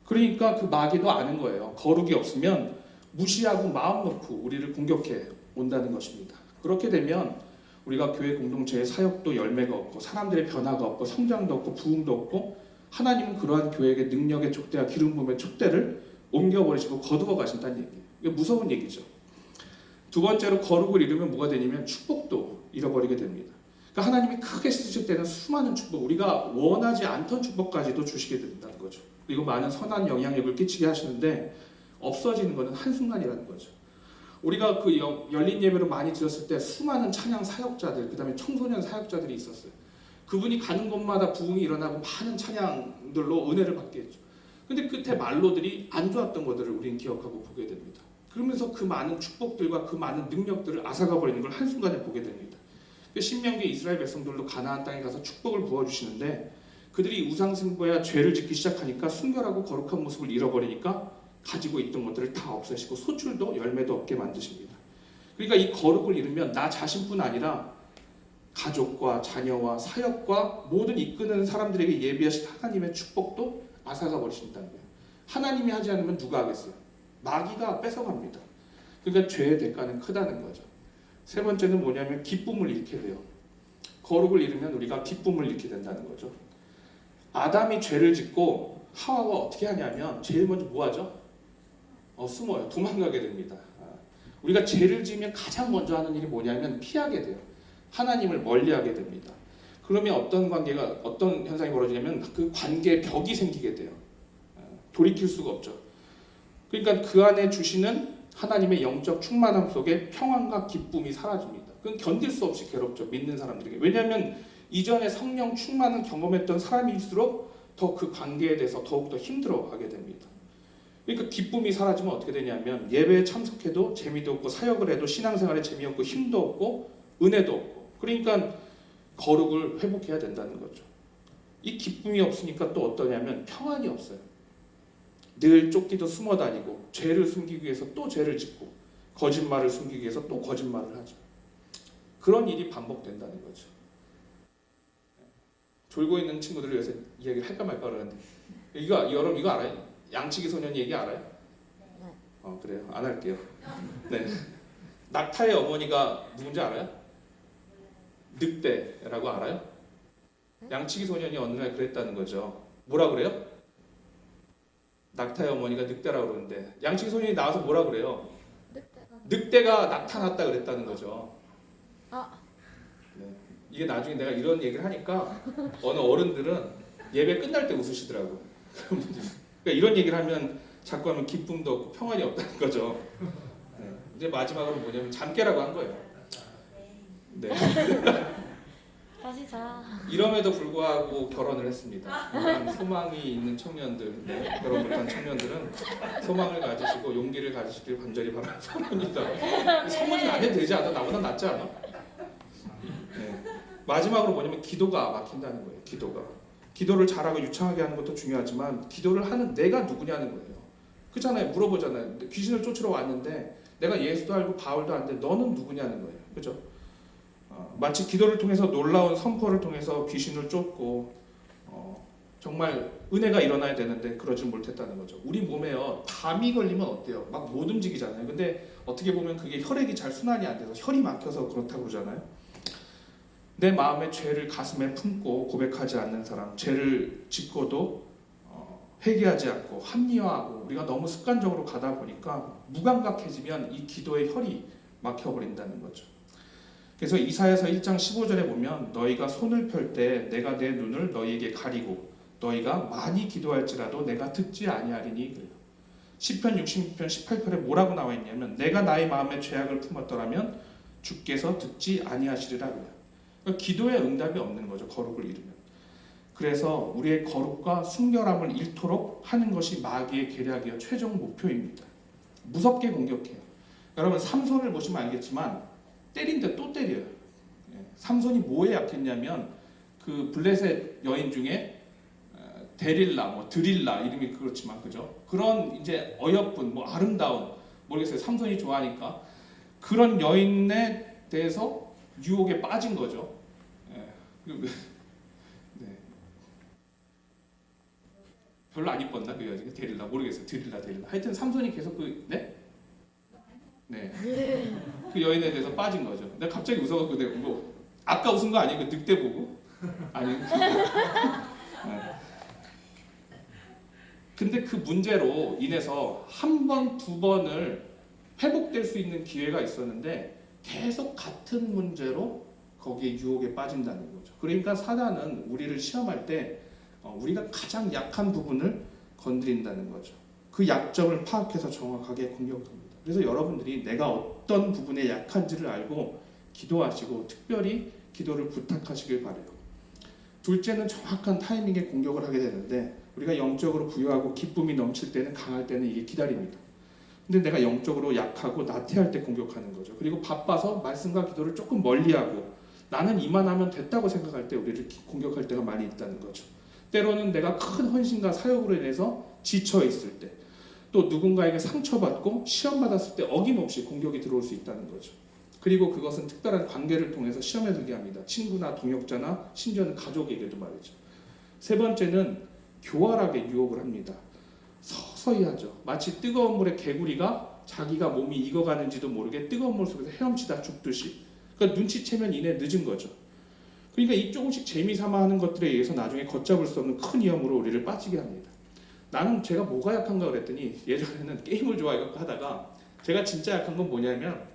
그러니까 그 마귀도 아는 거예요. 거룩이 없으면 무시하고 마음 놓고 우리를 공격해 온다는 것입니다. 그렇게 되면 우리가 교회 공동체의 사역도 열매가 없고 사람들의 변화가 없고 성장도 없고 부흥도 없고 하나님은 그러한 교회의 능력의 촛대와 기름 부음의 촛대를 옮겨버리시고 거두어 가신다는 얘기예요. 이게 무서운 얘기죠. 두 번째로 거룩을 잃으면 뭐가 되냐면 축복도 잃어버리게 됩니다. 그러니까 하나님이 크게 쓰실 때는 수많은 축복, 우리가 원하지 않던 축복까지도 주시게 된다는 거죠. 그리고 많은 선한 영향력을 끼치게 하시는데 없어지는 것은 한순간이라는 거죠. 우리가 그 열린 예배로 많이 드렸을 때 수많은 찬양 사역자들, 그 다음에 청소년 사역자들이 있었어요. 그분이 가는 곳마다 부흥이 일어나고 많은 찬양들로 은혜를 받게 했죠. 근데 끝에 말로들이 안 좋았던 것들을 우리는 기억하고 보게 됩니다. 그러면서 그 많은 축복들과 그 많은 능력들을 앗아가 버리는 걸 한순간에 보게 됩니다. 신명기 이스라엘 백성들도 가나안 땅에 가서 축복을 부어주시는데 그들이 우상숭배와 죄를 짓기 시작하니까 순결하고 거룩한 모습을 잃어버리니까 가지고 있던 것들을 다 없애시고 소출도 열매도 없게 만드십니다. 그러니까 이 거룩을 잃으면 나 자신뿐 아니라 가족과 자녀와 사역과 모든 이끄는 사람들에게 예비하신 하나님의 축복도 앗아가 버리신다는 거예요. 하나님이 하지 않으면 누가 하겠어요? 마귀가 뺏어갑니다. 그러니까 죄의 대가는 크다는 거죠. 세 번째는 뭐냐면 기쁨을 잃게 돼요. 거룩을 잃으면 우리가 기쁨을 잃게 된다는 거죠. 아담이 죄를 짓고 하와가 어떻게 하냐면 제일 먼저 뭐 하죠? 숨어요. 도망가게 됩니다. 우리가 죄를 지으면 가장 먼저 하는 일이 뭐냐면 피하게 돼요. 하나님을 멀리하게 됩니다. 그러면 어떤 현상이 벌어지냐면 그 관계에 벽이 생기게 돼요. 돌이킬 수가 없죠. 그러니까 그 안에 주시는 하나님의 영적 충만함 속에 평안과 기쁨이 사라집니다. 그건 견딜 수 없이 괴롭죠. 믿는 사람들에게. 왜냐하면 이전에 성령 충만을 경험했던 사람일수록 더 그 관계에 대해서 더욱더 힘들어하게 됩니다. 그러니까 기쁨이 사라지면 어떻게 되냐면 예배에 참석해도 재미도 없고 사역을 해도 신앙생활에 재미없고 힘도 없고 은혜도 없고 그러니까 거룩을 회복해야 된다는 거죠. 이 기쁨이 없으니까 또 어떠냐면 평안이 없어요. 늘 쫓기도 숨어 다니고 죄를 숨기기 위해서 또 죄를 짓고 거짓말을 숨기기 위해서 또 거짓말을 하죠. 그런 일이 반복된다는 거죠. 졸고 있는 친구들을 요새 이야기를 할까 말까 그러는데 여러분 이거 알아요? 양치기 소년 얘기 알아요? 네. 그래요? 안 할게요. 네. 낙타의 어머니가 누군지 알아요? 늑대라고 알아요? 양치기 소년이 어느 날 그랬다는 거죠. 뭐라 그래요? 낙타의 어머니가 늑대라고 그러는데 양치기 소년이 나와서 뭐라 그래요? 늑대가 나타났다 그랬다는 거죠. 네. 이게 나중에 내가 이런 얘기를 하니까 어느 어른들은 예배 끝날 때 웃으시더라고. 그러니까 이런 얘기를 하면 자꾸 하면 기쁨도 없고 평안이 없다는 거죠. 네. 이제 마지막으로 뭐냐면 잠깨라고 한 거예요. 네. 다시 자. 이럼에도 불구하고 결혼을 했습니다. 그러니까 소망이 있는 청년들, 결혼 못한 청년들은 소망을 가지시고 용기를 가지시길 간절히 바랍니다. 성문이 안 해도 되지 않아? 나보다 낫지 않아? 네. 마지막으로 뭐냐면 기도가 막힌다는 거예요. 기도를 잘하고 유창하게 하는 것도 중요하지만 기도를 하는 내가 누구냐는 거예요. 그렇잖아요. 물어보잖아요. 귀신을 쫓으러 왔는데 내가 예수도 알고 바울도 아는데 너는 누구냐는 거예요. 그죠? 마치 기도를 통해서 놀라운 선포를 통해서 귀신을 쫓고 정말 은혜가 일어나야 되는데 그러지 못했다는 거죠. 우리 몸에요. 담이 걸리면 어때요? 막 못 움직이잖아요. 근데 어떻게 보면 그게 혈액이 잘 순환이 안 돼서 혈이 막혀서 그렇다고 그러잖아요. 내 마음의 죄를 가슴에 품고 고백하지 않는 사람, 죄를 짓고도 회개하지 않고 합리화하고 우리가 너무 습관적으로 가다 보니까 무감각해지면 이 기도의 혈이 막혀버린다는 거죠. 그래서 이사야서 1장 15절에 보면 너희가 손을 펼 때 내가 내 눈을 너희에게 가리고 너희가 많이 기도할지라도 내가 듣지 아니하리니 그래요. 시편 66편 18절에 뭐라고 나와 있냐면 내가 나의 마음에 죄악을 품었더라면 주께서 듣지 아니하시리라 그래요. 그러니까 기도에 응답이 없는 거죠. 거룩을 잃으면. 그래서 우리의 거룩과 순결함을 잃도록 하는 것이 마귀의 계략이요 최종 목표입니다. 무섭게 공격해요. 여러분 삼손을 보시면 알겠지만 때린데 또 때려요. 삼손이 뭐에 약했냐면 그 블레셋 여인 중에 데릴라, 드릴라 이름이 그렇지만 그죠? 그런 이제 어여쁜 아름다운 모르겠어요. 삼손이 좋아하니까 그런 여인에 대해서 유혹에 빠진 거죠. 네. 별로 안 이뻤나 그 여자가 데릴라 모르겠어요. 드릴라 하여튼 삼손이 계속 네. 그 여인에 대해서 빠진 거죠. 내가 갑자기 웃어갖고 내가 아까 웃은 거 아니에요? 그 늑대 보고? 아니. 네. 근데 그 문제로 인해서 한 번, 두 번을 회복될 수 있는 기회가 있었는데 계속 같은 문제로 거기에 유혹에 빠진다는 거죠. 그러니까 사단은 우리를 시험할 때 우리가 가장 약한 부분을 건드린다는 거죠. 그 약점을 파악해서 정확하게 공격합니다. 그래서 여러분들이 내가 어떤 부분에 약한지를 알고 기도하시고 특별히 기도를 부탁하시길 바래요. 둘째는 정확한 타이밍에 공격을 하게 되는데 우리가 영적으로 부유하고 기쁨이 넘칠 때는 강할 때는 이게 기다립니다. 근데 내가 영적으로 약하고 나태할 때 공격하는 거죠. 그리고 바빠서 말씀과 기도를 조금 멀리하고 나는 이만하면 됐다고 생각할 때 우리를 공격할 때가 많이 있다는 거죠. 때로는 내가 큰 헌신과 사역으로 인해서 지쳐 있을 때, 또 누군가에게 상처받고 시험받았을 때 어김없이 공격이 들어올 수 있다는 거죠. 그리고 그것은 특별한 관계를 통해서 시험에 들게 합니다. 친구나 동역자나 심지어는 가족에게도 말이죠. 세 번째는 교활하게 유혹을 합니다. 서서히 하죠. 마치 뜨거운 물에 개구리가 자기가 몸이 익어가는지도 모르게 뜨거운 물 속에서 헤엄치다 죽듯이. 그러니까 눈치채면 이내 늦은 거죠. 그러니까 이 조금씩 재미삼아 하는 것들에 의해서 나중에 걷잡을 수 없는 큰 위험으로 우리를 빠지게 합니다. 나는 제가 뭐가 약한가 그랬더니 예전에는 게임을 좋아해갖고 하다가 제가 진짜 약한 건 뭐냐면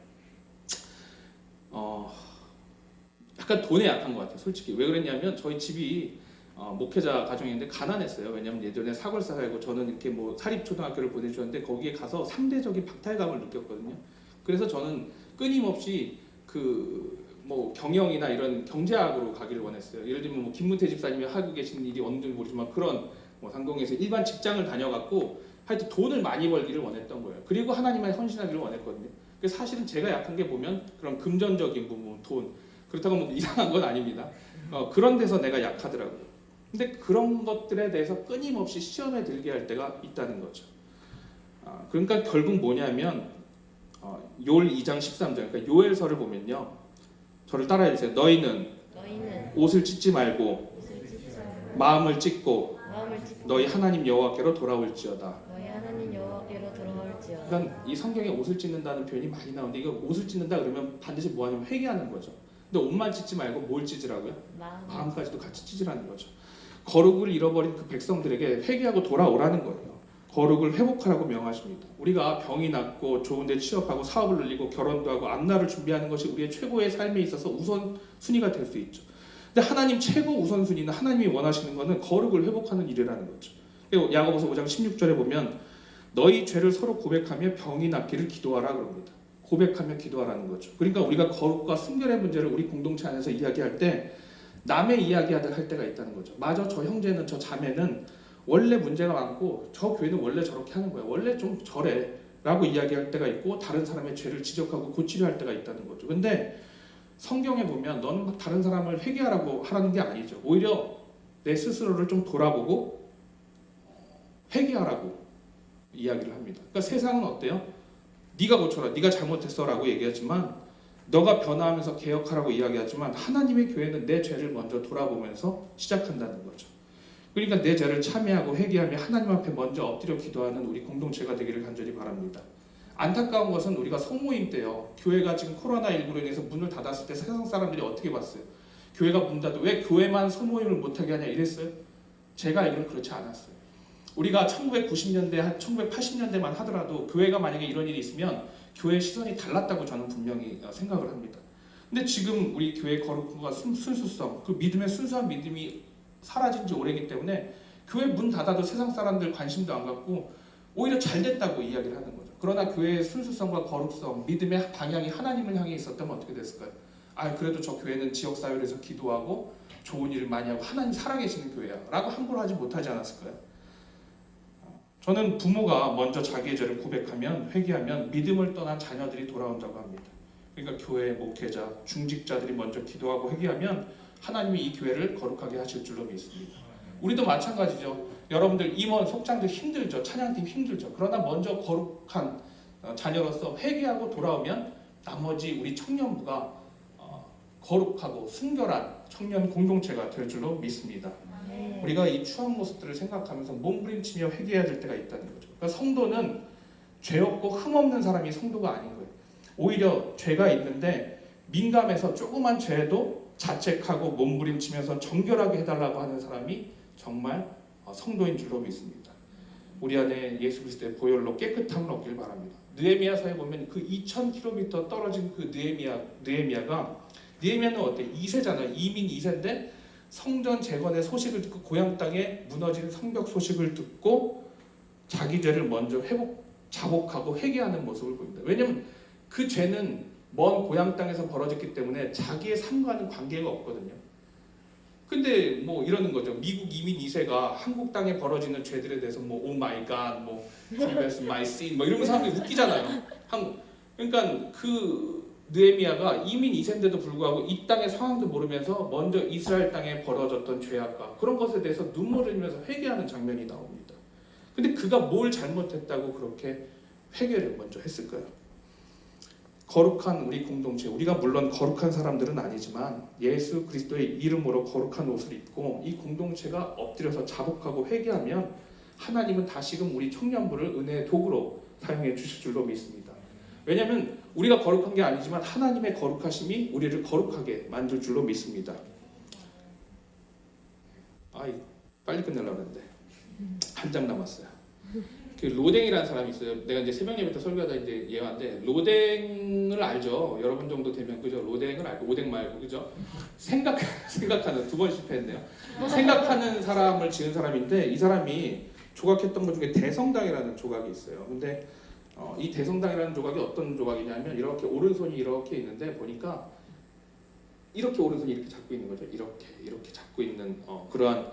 약간 돈에 약한 것 같아요. 솔직히 왜 그랬냐면 저희 집이 목회자 가정인데 가난했어요. 왜냐면 예전에 사골사 살고 저는 이렇게 뭐 사립초등학교를 보내주었는데 거기에 가서 상대적인 박탈감을 느꼈거든요. 그래서 저는 끊임없이 뭐 경영이나 이런 경제학으로 가기를 원했어요. 예를 들면 뭐 김문태 집사님이 하고 계신 일이 어느 정도 모르지만 그런 뭐 상공에서 일반 직장을 다녀갖고 하여튼 돈을 많이 벌기를 원했던 거예요. 그리고 하나님한테 헌신하기를 원했거든요. 그래서 사실은 제가 약한 게 보면 그런 금전적인 부분, 돈 그렇다고 뭐 이상한 건 아닙니다. 그런 데서 내가 약하더라고요. 근데 그런 것들에 대해서 끊임없이 시험에 들게 할 때가 있다는 거죠. 그러니까 결국 뭐냐면 요엘 2장 13절 그러니까 요엘서를 보면요. 저를 따라해 주세요. 너희는 옷을 찢지 말고 마음을 찢고 너희 하나님 여호와께로 돌아올지어다. 그러니까 이 성경에 옷을 찢는다는 표현이 많이 나오는데 이거 옷을 찢는다 그러면 반드시 뭐 하냐면 회개하는 거죠. 근데 옷만 찢지 말고 뭘 찢으라고요? 마음까지도 같이 찢으라는 거죠. 거룩을 잃어버린 그 백성들에게 회개하고 돌아오라는 거예요. 거룩을 회복하라고 명하십니다. 우리가 병이 낫고 좋은 데 취업하고 사업을 늘리고 결혼도 하고 앞날을 준비하는 것이 우리의 최고의 삶에 있어서 우선순위가 될 수 있죠. 근데 하나님 최고 우선순위는 하나님이 원하시는 것은 거룩을 회복하는 일이라는 거죠. 그리고 야고보서 5장 16절에 보면 너희 죄를 서로 고백하며 병이 낫기를 기도하라 그럽니다. 고백하며 기도하라는 거죠. 그러니까 우리가 거룩과 순결의 문제를 우리 공동체 안에서 이야기할 때 남의 이야기하듯 할 때가 있다는 거죠. 맞아, 저 형제는 저 자매는 원래 문제가 많고 저 교회는 원래 저렇게 하는 거야. 원래 좀 저래 라고 이야기할 때가 있고 다른 사람의 죄를 지적하고 고치려 할 때가 있다는 거죠. 근데 성경에 보면 너는 막 다른 사람을 회개하라고 하라는 게 아니죠. 오히려 내 스스로를 좀 돌아보고 회개하라고 이야기를 합니다. 그러니까 세상은 어때요? 네가 고쳐라, 네가 잘못했어 라고 얘기하지만 너가 변화하면서 개혁하라고 이야기하지만 하나님의 교회는 내 죄를 먼저 돌아보면서 시작한다는 거죠. 그러니까 내 죄를 참회하고 회개하며 하나님 앞에 먼저 엎드려 기도하는 우리 공동체가 되기를 간절히 바랍니다. 안타까운 것은 우리가 소모임 때요. 교회가 지금 코로나19로 인해서 문을 닫았을 때 세상 사람들이 어떻게 봤어요? 교회가 문 닫고 왜 교회만 소모임을 못하게 하냐 이랬어요? 제가 알기로는 그렇지 않았어요. 우리가 1990년대, 1980년대만 하더라도 교회가 만약에 이런 일이 있으면 교회의 시선이 달랐다고 저는 분명히 생각을 합니다. 근데 지금 우리 교회의 거룩과 순수성, 그 믿음의 순수한 믿음이 사라진 지 오래기 때문에 교회 문 닫아도 세상 사람들 관심도 안 갖고 오히려 잘 됐다고 이야기를 하는 거죠. 그러나 교회의 순수성과 거룩성, 믿음의 방향이 하나님을 향해 있었다면 어떻게 됐을까요? 그래도 저 교회는 지역사회에서 기도하고 좋은 일을 많이 하고 하나님 살아계시는 교회야 라고 함부로 하지 못하지 않았을까요? 저는 부모가 먼저 자기의 죄를 고백하면 회개하면 믿음을 떠난 자녀들이 돌아온다고 합니다. 그러니까 교회 목회자, 중직자들이 먼저 기도하고 회개하면 하나님이 이 교회를 거룩하게 하실 줄로 믿습니다. 우리도 마찬가지죠. 여러분들 임원, 속장들 힘들죠. 찬양팀 힘들죠. 그러나 먼저 거룩한 자녀로서 회개하고 돌아오면 나머지 우리 청년부가 거룩하고 순결한 청년 공동체가 될 줄로 믿습니다. 우리가 이 추한 모습들을 생각하면서 몸부림치며 회개해야 될 때가 있다는 거죠. 그러니까 성도는 죄 없고 흠 없는 사람이 성도가 아닌 거예요. 오히려 죄가 있는데 민감해서 조그만 죄도 자책하고 몸부림치면서 정결하게 해달라고 하는 사람이 정말 성도인 줄로 믿습니다. 우리 안에 예수 그리스도의 보혈로 깨끗함을 얻길 바랍니다. 느헤미야서에 보면 그 2000km 떨어진 그 느헤미야는 어때? 2세잖아요. 이민 2세인데 성전 재건의 소식을 듣고 고향 땅에 무너진 성벽 소식을 듣고 자기 죄를 먼저 자복하고 회개하는 모습을 보입니다. 왜냐하면 그 죄는 먼 고향 땅에서 벌어졌기 때문에 자기의 삶과는 관계가 없거든요. 근데 뭐 이러는 거죠. 미국 이민 2세가 한국 땅에 벌어지는 죄들에 대해서 뭐 오 마이 갓, 뭐 confess my sin 뭐 이러면 사람들이 웃기잖아요. 그러니까 그 느헤미야가 이민 2세인데도 불구하고 이 땅의 상황도 모르면서 먼저 이스라엘 땅에 벌어졌던 죄악과 그런 것에 대해서 눈물을 흘리면서 회개하는 장면이 나옵니다. 근데 그가 뭘 잘못했다고 그렇게 회개를 먼저 했을까요? 거룩한 우리 공동체, 우리가 물론 거룩한 사람들은 아니지만 예수 그리스도의 이름으로 거룩한 옷을 입고 이 공동체가 엎드려서 자복하고 회개하면 하나님은 다시금 우리 청년부를 은혜의 도구로 사용해 주실 줄로 믿습니다. 왜냐하면 우리가 거룩한 게 아니지만 하나님의 거룩하심이 우리를 거룩하게 만들 줄로 믿습니다. 빨리 끝내려고 했는데 한 장 남았어요. 그 로댕이라는 사람이 있어요. 내가 이제 새벽 예배 때 설교하다 이제 예화인데 로댕을 알죠. 여러분 정도 되면 그죠. 로댕을 알고 오뎅 말고 그죠. 생각하는 두 번 실패했네요. 생각하는 사람을 지은 사람인데 이 사람이 조각했던 것 중에 대성당이라는 조각이 있어요. 근데 이 대성당이라는 조각이 어떤 조각이냐면 이렇게 오른손이 이렇게 있는데 보니까 이렇게 오른손이 이렇게 잡고 있는 거죠. 이렇게 잡고 있는 그러한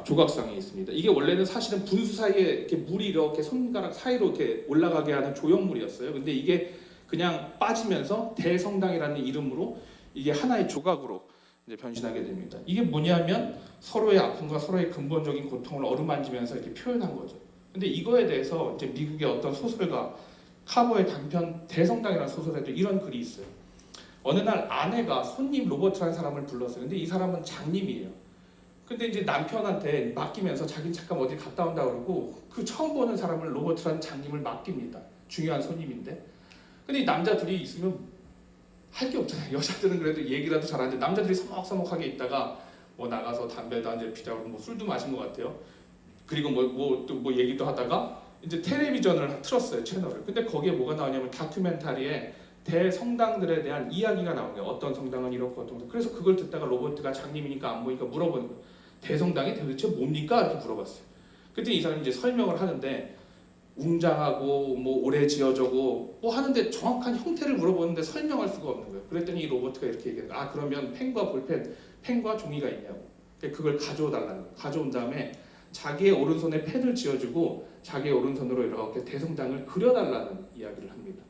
조각상이 있습니다. 이게 원래는 사실은 분수 사이에 이렇게 물이 이렇게 손가락 사이로 이렇게 올라가게 하는 조형물이었어요. 근데 이게 그냥 빠지면서 대성당이라는 이름으로 이게 하나의 조각으로 이제 변신하게 됩니다. 이게 뭐냐면 서로의 아픔과 서로의 근본적인 고통을 어루만지면서 이렇게 표현한 거죠. 근데 이거에 대해서 이제 미국의 어떤 소설가 카버의 단편 대성당이라는 소설에도 이런 글이 있어요. 어느 날 아내가 손님 로버트라는 사람을 불렀어요. 근데 이 사람은 장님이에요. 근데 이제 남편한테 맡기면서 자기는 잠깐 어디 갔다 온다 그러고 그 처음 보는 사람을 로버트라는 장님을 맡깁니다. 중요한 손님인데. 근데 이 남자 둘이 있으면 할 게 없잖아요. 여자들은 그래도 얘기라도 잘하는데 남자들이 서먹서먹하게 있다가 뭐 나가서 담배도 한 대 피자고 뭐 술도 마신 것 같아요. 그리고 뭐 얘기도 하다가 이제 텔레비전을 틀었어요. 채널을. 근데 거기에 뭐가 나오냐면 다큐멘터리에 대성당들에 대한 이야기가 나오는 거예요. 어떤 성당은 이렇고 어떤 성당. 그래서 그걸 듣다가 로버트가 장님이니까 안 보니까 물어보는 거예요. 대성당이 도대체 뭡니까? 이렇게 물어봤어요. 그때 이 사람이 이제 설명을 하는데 웅장하고 뭐 오래 지어져고 뭐 하는데 정확한 형태를 물어보는데 설명할 수가 없는 거예요. 그랬더니 이 로버트가 이렇게 얘기해요. 그러면 펜과 볼펜, 펜과 종이가 있냐고. 그걸 가져달라는 거예요. 가져온 다음에 자기의 오른손에 펜을 쥐어주고 자기의 오른손으로 이렇게 대성당을 그려달라는 이야기를 합니다.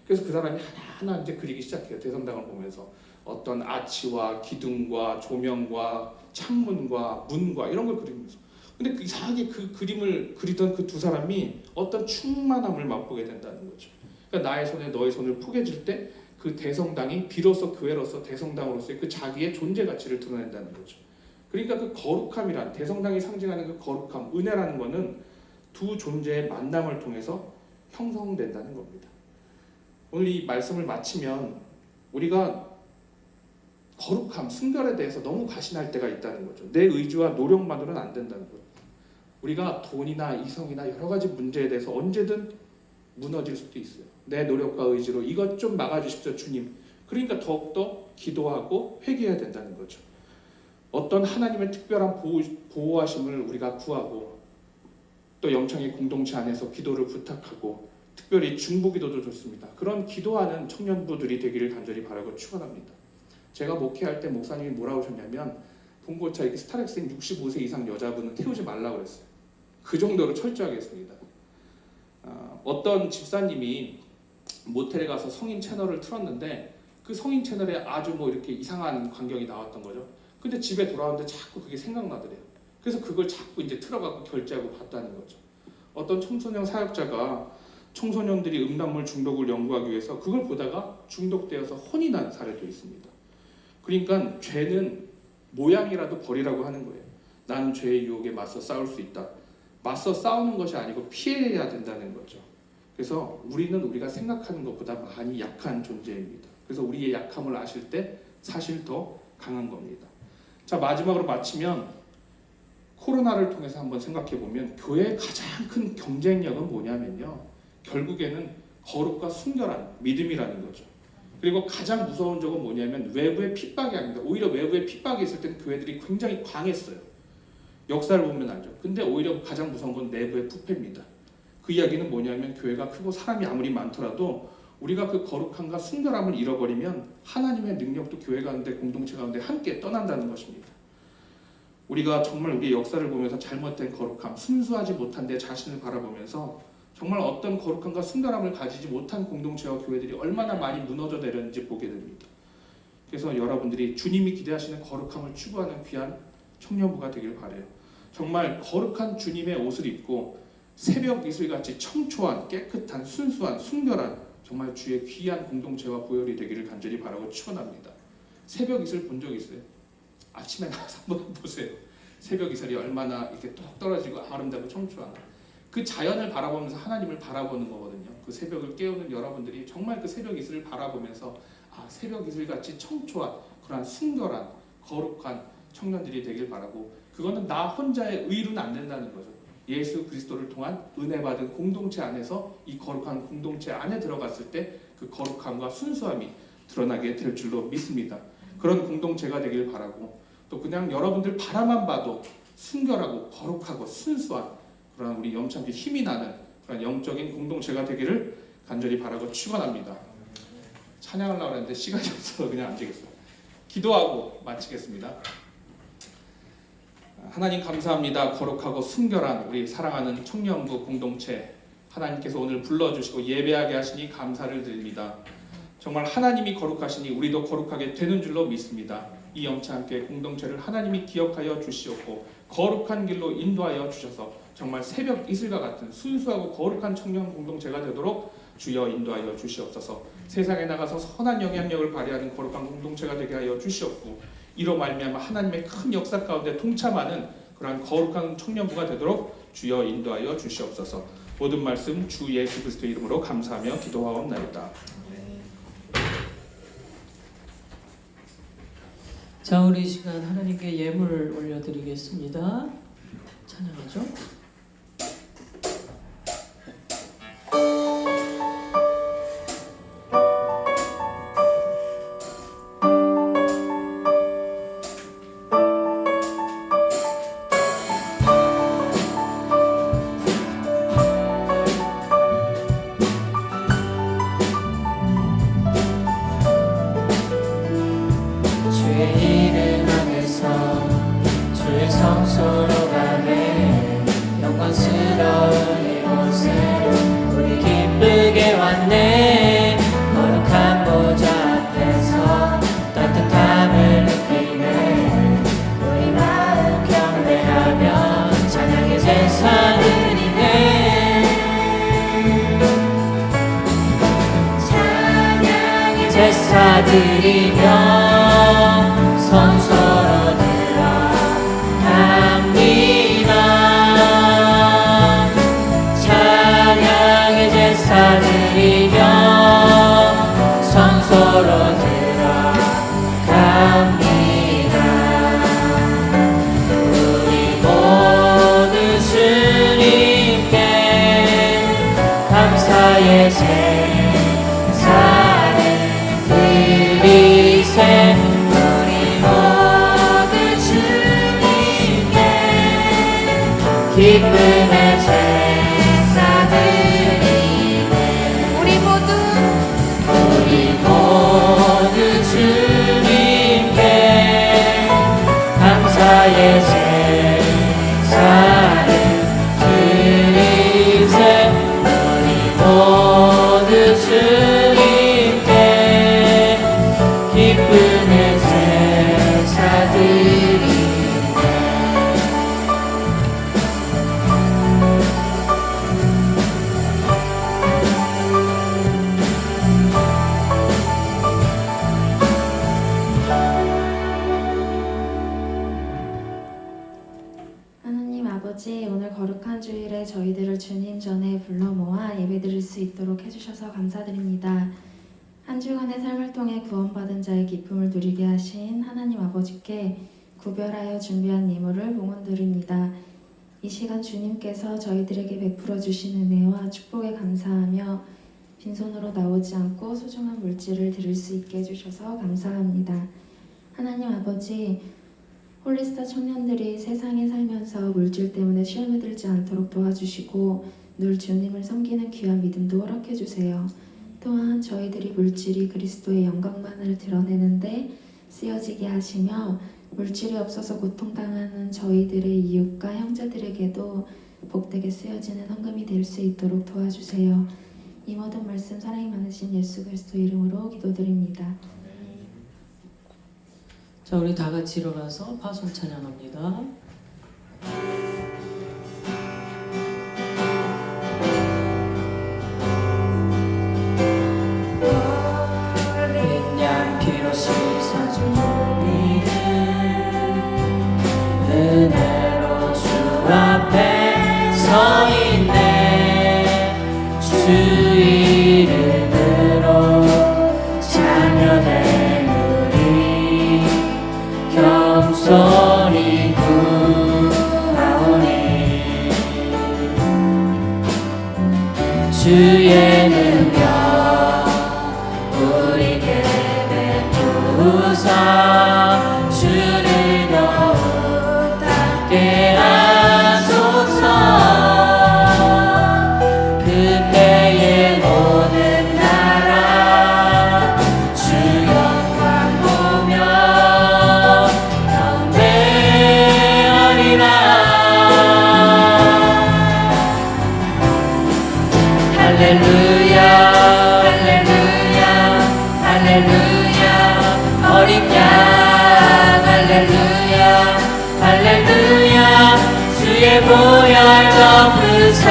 그래서 그 사람이 하나하나 이제 그리기 시작해요. 대성당을 보면서 어떤 아치와 기둥과 조명과 창문과 문과 이런 걸 그리면서. 근데 이상하게 그 그림을 그리던 그 두 사람이 어떤 충만함을 맛보게 된다는 거죠. 그러니까 나의 손에 너의 손을 포개질 때 그 대성당이 비로소 교회로서 대성당으로서의 그 자기의 존재 가치를 드러낸다는 거죠. 그러니까 그 거룩함이란 대성당이 상징하는 그 거룩함, 은혜라는 거는 두 존재의 만남을 통해서 형성된다는 겁니다. 오늘 이 말씀을 마치면 우리가 거룩함, 순결에 대해서 너무 과신할 때가 있다는 거죠. 내 의지와 노력만으로는 안 된다는 거죠. 우리가 돈이나 이성이나 여러 가지 문제에 대해서 언제든 무너질 수도 있어요. 내 노력과 의지로 이것 좀 막아주십시오 주님. 그러니까 더욱더 기도하고 회개해야 된다는 거죠. 어떤 하나님의 특별한 보호하심을 우리가 구하고 또 영창의 공동체 안에서 기도를 부탁하고 특별히 중보기도도 좋습니다. 그런 기도하는 청년부들이 되기를 간절히 바라고 축원합니다. 제가 목회할 때 목사님이 뭐라고 하셨냐면 봉고차 이렇게 스타렉스인 65세 이상 여자분은 태우지 말라고 그랬어요. 그 정도로 철저하게 했습니다. 어떤 집사님이 모텔에 가서 성인 채널을 틀었는데 그 성인 채널에 아주 뭐 이렇게 이상한 광경이 나왔던 거죠. 근데 집에 돌아오는데 자꾸 그게 생각나더래요. 그래서 그걸 자꾸 이제 틀어갖고 결제하고 봤다는 거죠. 어떤 청소년 사역자가 청소년들이 음란물 중독을 연구하기 위해서 그걸 보다가 중독되어서 혼이 난 사례도 있습니다. 그러니까 죄는 모양이라도 버리라고 하는 거예요. 나는 죄의 유혹에 맞서 싸울 수 있다. 맞서 싸우는 것이 아니고 피해야 된다는 거죠. 그래서 우리는 우리가 생각하는 것보다 많이 약한 존재입니다. 그래서 우리의 약함을 아실 때 사실 더 강한 겁니다. 자, 마지막으로 마치면 코로나를 통해서 한번 생각해 보면 교회의 가장 큰 경쟁력은 뭐냐면요. 결국에는 거룩과 순결한 믿음이라는 거죠. 그리고 가장 무서운 적은 뭐냐면 외부의 핍박이 아닙니다. 오히려 외부의 핍박이 있을 때는 교회들이 굉장히 강했어요. 역사를 보면 알죠. 근데 오히려 가장 무서운 건 내부의 부패입니다. 그 이야기는 뭐냐면 교회가 크고 사람이 아무리 많더라도 우리가 그 거룩함과 순결함을 잃어버리면 하나님의 능력도 교회 가운데 공동체 가운데 함께 떠난다는 것입니다. 우리가 정말 우리의 역사를 보면서 잘못된 거룩함, 순수하지 못한 내 자신을 바라보면서 정말 어떤 거룩함과 순결함을 가지지 못한 공동체와 교회들이 얼마나 많이 무너져 내렸는지 보게 됩니다. 그래서 여러분들이 주님이 기대하시는 거룩함을 추구하는 귀한 청년부가 되길 바라요. 정말 거룩한 주님의 옷을 입고 새벽 이슬같이 청초한 깨끗한 순수한 순결한 정말 주의 귀한 공동체와 보혈이 되기를 간절히 바라고 축원합니다. 새벽 이슬 본 적 있어요? 아침에 나가서 한번 보세요. 새벽 이슬이 얼마나 이렇게 뚝 떨어지고 아름다고 청초한 그 자연을 바라보면서 하나님을 바라보는 거거든요. 그 새벽을 깨우는 여러분들이 정말 그 새벽 이슬을 바라보면서 새벽 이슬같이 청초한 그러한 순결한 거룩한 청년들이 되길 바라고, 그거는 나 혼자의 의로는 안 된다는 거죠. 예수 그리스도를 통한 은혜 받은 공동체 안에서 이 거룩한 공동체 안에 들어갔을 때 그 거룩함과 순수함이 드러나게 될 줄로 믿습니다. 그런 공동체가 되길 바라고, 또 그냥 여러분들 바라만 봐도 순결하고 거룩하고 순수한 그런 우리 영참기 힘이 나는 그런 영적인 공동체가 되기를 간절히 바라고 축원합니다. 찬양하려고 했는데 시간이 없어서 그냥 안 되겠어요. 기도하고 마치겠습니다. 하나님 감사합니다. 거룩하고 순결한 우리 사랑하는 청년부 공동체 하나님께서 오늘 불러주시고 예배하게 하시니 감사를 드립니다. 정말 하나님이 거룩하시니 우리도 거룩하게 되는 줄로 믿습니다. 이 영차함께 공동체를 하나님이 기억하여 주시옵고 거룩한 길로 인도하여 주셔서 정말 새벽 이슬과 같은 순수하고 거룩한 청년 공동체가 되도록 주여 인도하여 주시옵소서. 세상에 나가서 선한 영향력을 발휘하는 거룩한 공동체가 되게 하여 주시옵고 이로 말미암아 하나님의 큰 역사 가운데 동참하는 그러한 거룩한 청년부가 되도록 주여 인도하여 주시옵소서. 모든 말씀 주 예수 그리스도의 이름으로 감사하며 기도하옵나이다. 자, 우리 이 시간 하나님께 예물을 올려드리겠습니다. 찬양하죠. 주의 이름 안에서 주의 성소로 가네 영광스러운 이곳에 우리 기쁘게 왔네 거룩한 보좌 앞에서 따뜻함을 느끼네 우리 마음 경배하며 찬양의 제사 드리네 찬양의 제사 드리며 성소로 들어갑니다. 찬양의 제사 드리며 성소로 들어갑니다. 우리 모두 주님께 감사의 제사를 드리세 기쁨의 제사 드리네 우리 모두 주님께 감사의 제사를 드리세 우리 모두 주님께 기쁨의 제사 드리네 아버지, 오늘 거룩한 주일에 저희들을 주님 전에 불러 모아 예배드릴 수 있도록 해주셔서 감사드립니다. 한 주간의 삶을 통해 구원받은 자의 기쁨을 누리게 하신 하나님 아버지께 구별하여 준비한 예물을 봉헌드립니다. 이 시간 주님께서 저희들에게 베풀어 주신 은혜와 축복에 감사하며 빈손으로 나오지 않고 소중한 물질을 드릴 수 있게 해주셔서 감사합니다. 하나님 아버지, 홀리스타 청년들이 세상에 살면서 물질 때문에 시험에 들지 않도록 도와주시고 늘 주님을 섬기는 귀한 믿음도 허락해 주세요. 또한 저희들이 물질이 그리스도의 영광만을 드러내는데 쓰여지게 하시며 물질이 없어서 고통당하는 저희들의 이웃과 형제들에게도 복되게 쓰여지는 헌금이 될 수 있도록 도와주세요. 이 모든 말씀 사랑이 많으신 예수 그리스도 이름으로 기도드립니다. 자, 우리 다 같이 일어나서 파송 찬양합니다. 어린 양 피로 씻어준 우리는 은혜로 주 앞에 서 있네. 주 이름으로 자녀된 우리 겸손히 구하오니 주의 능력 우리에게 베푸사 주를 더욱 닮게 하소서. 그때의 모든 나라 주 영광 보며 경배하리라. 할렐루야 할렐루야 할렐루야. 어린 양 할렐루야 할렐루야. 주의 보혈 덮으사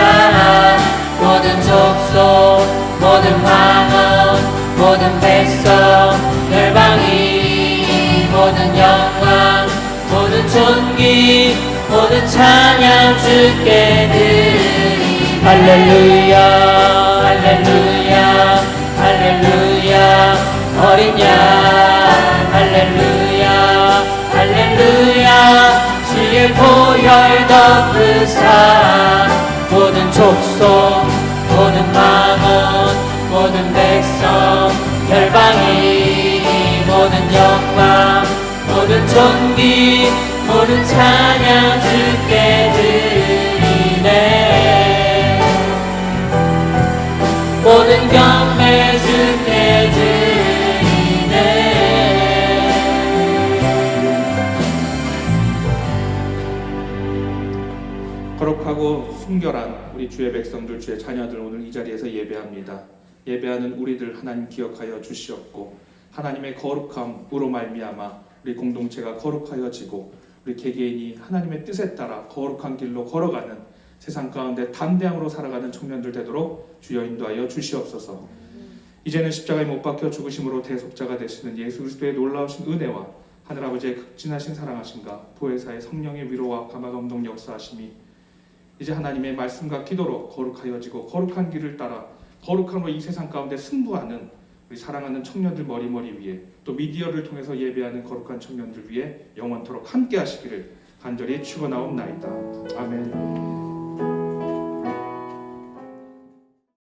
모든 족속 모든 방언 모든 백성 열방이 모든 영광 모든 존귀 모든 찬양 주께 드리리. 할렐루야 할렐루야 할렐루야. 어린 양 할렐루야 할렐루야. 주의 보혈 덮으사 모든 족속 모든 방언 모든 백성 열방이 모든 영광 모든 존귀 모든 찬양 주께 드리네. 모든 경배 주께 드리네. 거룩하고 순결한 우리 주의 백성들 주의 자녀들 오늘 이 자리에서 예배합니다. 예배하는 우리들 하나님 기억하여 주시옵고 하나님의 거룩함으로 말미암아 우리 공동체가 거룩하여지고 우리 개개인이 하나님의 뜻에 따라 거룩한 길로 걸어가는 세상 가운데 담대함으로 살아가는 청년들 되도록 주여 인도하여 주시옵소서. 이제는 십자가에 못 박혀 죽으심으로 대속자가 되시는 예수 그리스도의 놀라우신 은혜와 하늘아버지의 극진하신 사랑하심과 보혜사의 성령의 위로와 감화감동 역사하심이 이제 하나님의 말씀과 기도로 거룩하여지고 거룩한 길을 따라 거룩함으로 이 세상 가운데 승부하는 우리 사랑하는 청년들 머리머리 위에 또 미디어를 통해서 예배하는 거룩한 청년들 위에 영원토록 함께 하시기를 간절히 축원하옵나이다. 아멘.